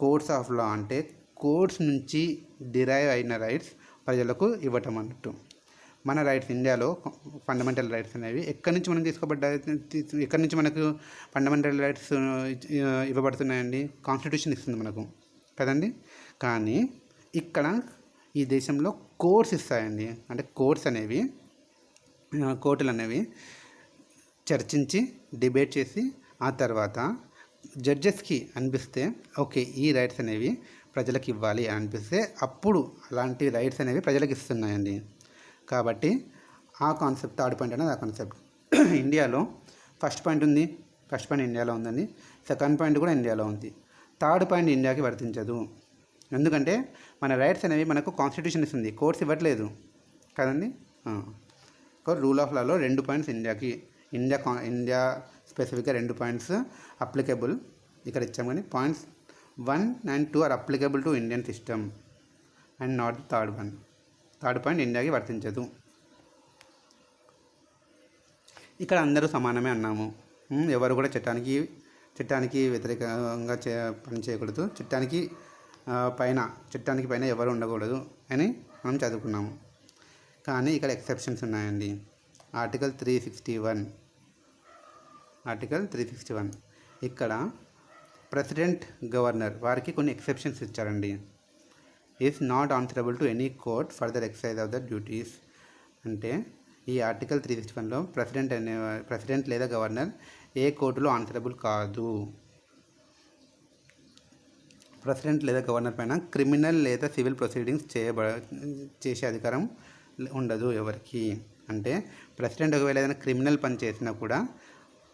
S1: Courts of law. అంటే కోర్ట్స్ నుంచి డిరైవ్ అయిన రైట్స్ ప్రజలకు ఇవ్వటం అన్నట్టు. మన రైట్స్ ఇండియాలో ఫండమెంటల్ రైట్స్ అనేవి ఎక్కడి నుంచి ఎక్కడి నుంచి మనకు ఫండమెంటల్ రైట్స్ ఇవ్వబడుతున్నాయండి? కాన్స్టిట్యూషన్ ఇస్తుంది మనకు కదండి. కానీ ఇక్కడ ఈ దేశంలో కోర్ట్స్ ఇస్తాయండి. అంటే కోర్టులు అనేవి చర్చించి డిబేట్ చేసి ఆ తర్వాత జడ్జెస్కి అనిపిస్తే ఓకే ఈ రైట్స్ అనేవి ప్రజలకు ఇవ్వాలి అని అనిపిస్తే అప్పుడు అలాంటి రైట్స్ అనేవి ప్రజలకు ఇస్తున్నాయండి. కాబట్టి ఆ కాన్సెప్ట్, థర్డ్ పాయింట్ అనేది ఆ కాన్సెప్ట్. ఇండియాలో ఫస్ట్ పాయింట్ ఇండియాలో ఉందండి. సెకండ్ పాయింట్ కూడా ఇండియాలో ఉంది. థర్డ్ పాయింట్ ఇండియాకి వర్తించదు. ఎందుకంటే మన రైట్స్ అనేవి మనకు కాన్స్టిట్యూషన్ ఇస్తుంది, కోర్ట్స్ ఇవ్వట్లేదు కదండి. Rule of Lalo 2 points India స్పెసిఫిక్గా 2 పాయింట్స్ అప్లికబుల్ ఇక్కడ ఇచ్చాం. కానీ points 1 and 2 are applicable to Indian system and not the third one. Third point ఇండియాకి వర్తించదు. ఇక్కడ అందరూ సమానమే అన్నాము. ఎవరు కూడా చట్టానికి వ్యతిరేకంగా పని చేయకూడదు, చట్టానికి పైన ఎవరు ఉండకూడదు అని మనం చదువుకున్నాము. కానీ ఇక్కడ ఎక్సెప్షన్స్ ఉన్నాయండి. ఆర్టికల్ 361 ఇక్కడ ప్రెసిడెంట్, గవర్నర్ వారికి కొన్ని ఎక్సెప్షన్స్ ఇచ్చారండి. Is not answerable to any court for the exercise of the duties. అంటే ఈ ఆర్టికల్ 361లో ప్రెసిడెంట్ లేదా గవర్నర్ ఏ కోర్టులో ఆన్సరబుల్ కాదు. ప్రెసిడెంట్ లేదా గవర్నర్ పైన క్రిమినల్ లేదా సివిల్ ప్రొసీడింగ్స్ చేసే అధికారం ఉండదు ఎవరికి. అంటే ప్రెసిడెంట్ ఒకవేళ ఏదైనా క్రిమినల్ పని చేసినా కూడా,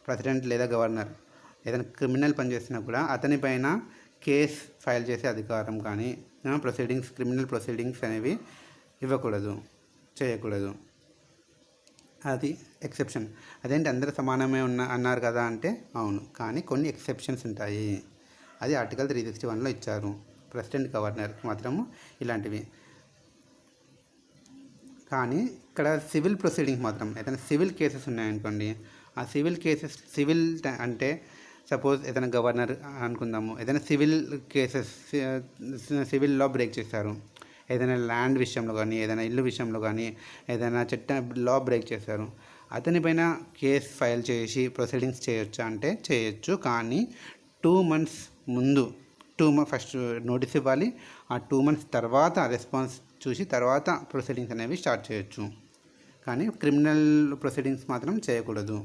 S1: ప్రెసిడెంట్ లేదా గవర్నర్ ఏదైనా క్రిమినల్ పని చేసినా కూడా అతని పైన కేస్ ఫైల్ చేసే అధికారం కానీ క్రిమినల్ ప్రొసీడింగ్స్ అనేవి చేయకూడదు. అది ఎక్సెప్షన్. అదేంటి అందరూ సమానమే అన్నారు కదా అంటే అవును, కానీ కొన్ని ఎక్సెప్షన్స్ ఉంటాయి. అది ఆర్టికల్ 361లో ఇచ్చారు. ప్రెసిడెంట్, గవర్నర్కి మాత్రము ఇలాంటివి. కానీ ఇక్కడ సివిల్ ప్రొసీడింగ్స్ మాత్రం ఏదైనా సివిల్ కేసెస్ ఉన్నాయనుకోండి, ఆ సివిల్ అంటే సపోజ్ ఏదైనా గవర్నర్ అనుకుందాము, ఏదైనా సివిల్ కేసెస్, సివిల్ లా బ్రేక్ చేశారు, ఏదైనా ల్యాండ్ విషయంలో కానీ, ఏదైనా ఇల్లు విషయంలో కానీ, ఏదైనా లా బ్రేక్ చేశారు, అతనిపైన కేస్ ఫైల్ చేసి ప్రొసీడింగ్స్ చేయొచ్చా అంటే చేయొచ్చు. కానీ 2 months ముందు ఫస్ట్ నోటీస్ ఇవ్వాలి. ఆ 2 months తర్వాత రెస్పాన్స్ చూసి తర్వాత ప్రొసీడింగ్స్ అనేవి స్టార్ట్ చేయొచ్చు. కానీ క్రిమినల్ ప్రొసీడింగ్స్ మాత్రం చేయకూడదు.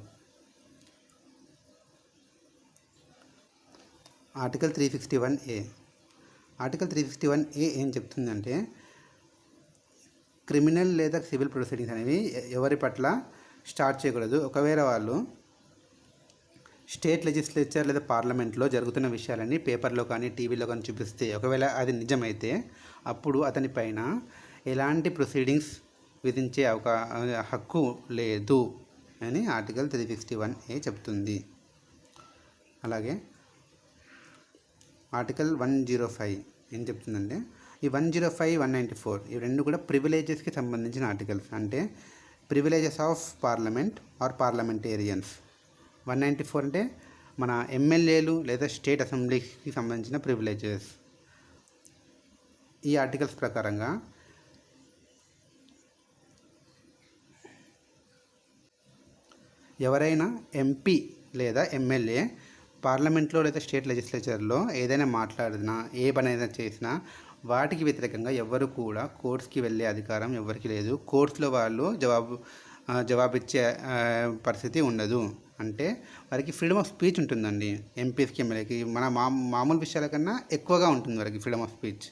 S1: ఆర్టికల్ 361A ఏం చెప్తుందంటే క్రిమినల్ లేదా సివిల్ ప్రొసీడింగ్స్ అనేవి ఎవరి పట్ల స్టార్ట్ చేయకూడదు. ఒకవేళ వాళ్ళు స్టేట్ లెజిస్లేచర్ లేదా పార్లమెంట్లో జరుగుతున్న విషయాలన్నీ పేపర్లో కానీ టీవీలో కానీ చూపిస్తే, ఒకవేళ అది నిజమైతే అప్పుడు అతని పైన ఎలాంటి ప్రొసీడింగ్స్ విధించే హక్కు లేదు అని ఆర్టికల్ 361A చెప్తుంది. అలాగే ఆర్టికల్ 105 ఏం చెప్తుందంటే ఈ 105, 194 ఇవి రెండు కూడా ప్రివిలేజెస్కి సంబంధించిన ఆర్టికల్స్. అంటే privileges of parliament or parliamentarians. 194 అంటే మన ఎమ్మెల్యేలు లేదా స్టేట్ అసెంబ్లీకి సంబంధించిన ప్రివిలేజెస్. ఈ ఆర్టికల్స్ ప్రకారంగా ఎవరైనా ఎంపీ లేదా ఎమ్మెల్యే పార్లమెంట్లో లేదా స్టేట్ లెజిస్లేచర్లో ఏదైనా మాట్లాడినా ఏ పని ఏదైనా చేసినా వాటికి వ్యతిరేకంగా ఎవరు కూడా కోర్ట్స్కి వెళ్ళే అధికారం ఎవరికి లేదు. కోర్ట్స్లో వాళ్ళు జవాబిచ్చే పరిస్థితి ఉండదు. అంటే వారికి ఫ్రీడమ్ ఆఫ్ స్పీచ్ ఉంటుందండి. ఎంపీస్కి ఎమ్మెల్యేకి మన మామూలు విషయాల కన్నా ఎక్కువగా ఉంటుంది వారికి ఫ్రీడమ్ ఆఫ్ స్పీచ్.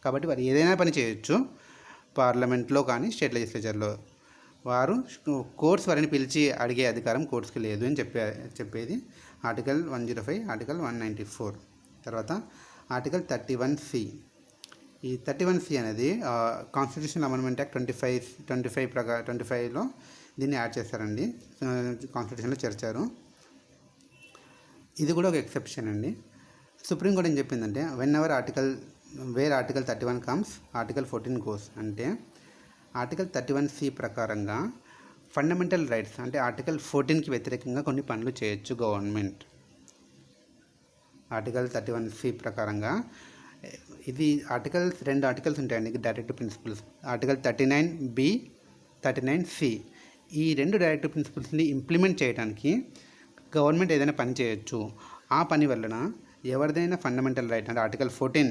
S1: కాబట్టి వారు ఏదైనా పని చేయొచ్చు పార్లమెంట్లో కానీ స్టేట్ లెజిస్లేచర్లో. వారు కోర్ట్స్ వారిని పిలిచి అడిగే అధికారం కోర్ట్స్కి లేదు అని చెప్పేది ఆర్టికల్ 105, ఆర్టికల్ 194. తర్వాత ఆర్టికల్ 31C. ఈ 31C అనేది కాన్స్టిట్యూషనల్ అమెండ్మెంట్ యాక్ట్ 25లో దీన్ని యాడ్ చేస్తారండి. కాన్స్టిట్యూషన్లో చేర్చారు. ఇది కూడా ఒక ఎక్సెప్షన్ అండి. సుప్రీంకోర్టు ఏం చెప్పిందంటే where article 31 comes, article 14 goes. అంటే ఆర్టికల్ 31C ప్రకారంగా ఫండమెంటల్ రైట్స్ అంటే ఆర్టికల్ 14కి వ్యతిరేకంగా కొన్ని పనులు చేయొచ్చు గవర్నమెంట్. ఆర్టికల్ 31C ప్రకారంగా ఇది రెండు ఆర్టికల్స్ ఉంటాయండి, directive principles. Article 39B, 39C. ఈ రెండు డైరెక్టివ్ ప్రిన్సిపల్స్ని ఇంప్లిమెంట్ చేయడానికి గవర్నమెంట్ ఏదైనా పని చేయొచ్చు. ఆ పని వలన ఎవరిదైనా ఫండమెంటల్ రైట్ అంటే ఆర్టికల్ 14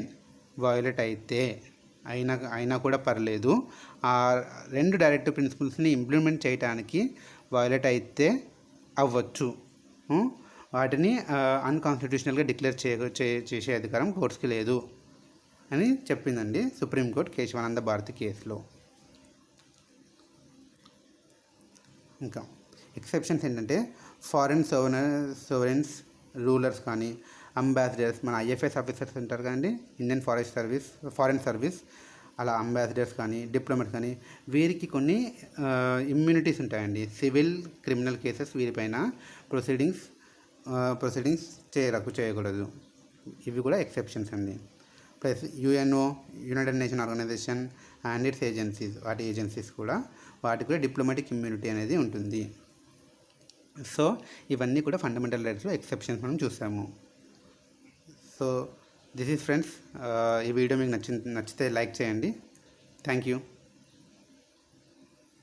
S1: వయోలేట్ అయినా కూడా పర్లేదు. ఆ రెండు డైరెక్టివ్ ప్రిన్సిపల్స్ని ఇంప్లిమెంట్ చేయడానికి వయోలేట్ అయితే అవ్వచ్చు. వాటిని అన్కాన్స్టిట్యూషనల్గా డిక్లేర్ చేసే అధికారం కోర్ట్స్కి లేదు అని చెప్పిందండి సుప్రీంకోర్టు కేశవానంద భారతి కేసులో. ఇంకా ఎక్సెప్షన్స్ ఏంటంటే ఫారిన్ సోవరెన్స్ రూలర్స్ కానీ, అంబాసిడర్స్, మన ఐఎఫ్ఎస్ ఆఫీసర్స్ ఉంటారు కదండి, ఇండియన్ ఫారిన్ సర్వీస్, అలా అంబాసిడర్స్ కానీ, డిప్లొమాట్స్ కానీ, వీరికి కొన్ని ఇమ్యూనిటీస్ ఉంటాయండి. సివిల్, క్రిమినల్ కేసెస్ వీరిపైన ప్రొసీడింగ్స్ చేయకూడదు. ఇవి కూడా ఎక్సెప్షన్స్ అండి. Plus UNO, United Nation organisation and its agencies కూడా వాటికి కూడా డిప్లొమాటిక్ ఇమ్యూనిటీ అనేది ఉంటుంది. సో ఇవన్నీ కూడా ఫండమెంటల్ రైట్స్లో ఎక్సెప్షన్స్ మనం చూసాము. So this is friends. ఈ వీడియో మీకు నచ్చితే లైక్ చేయండి. Thank you.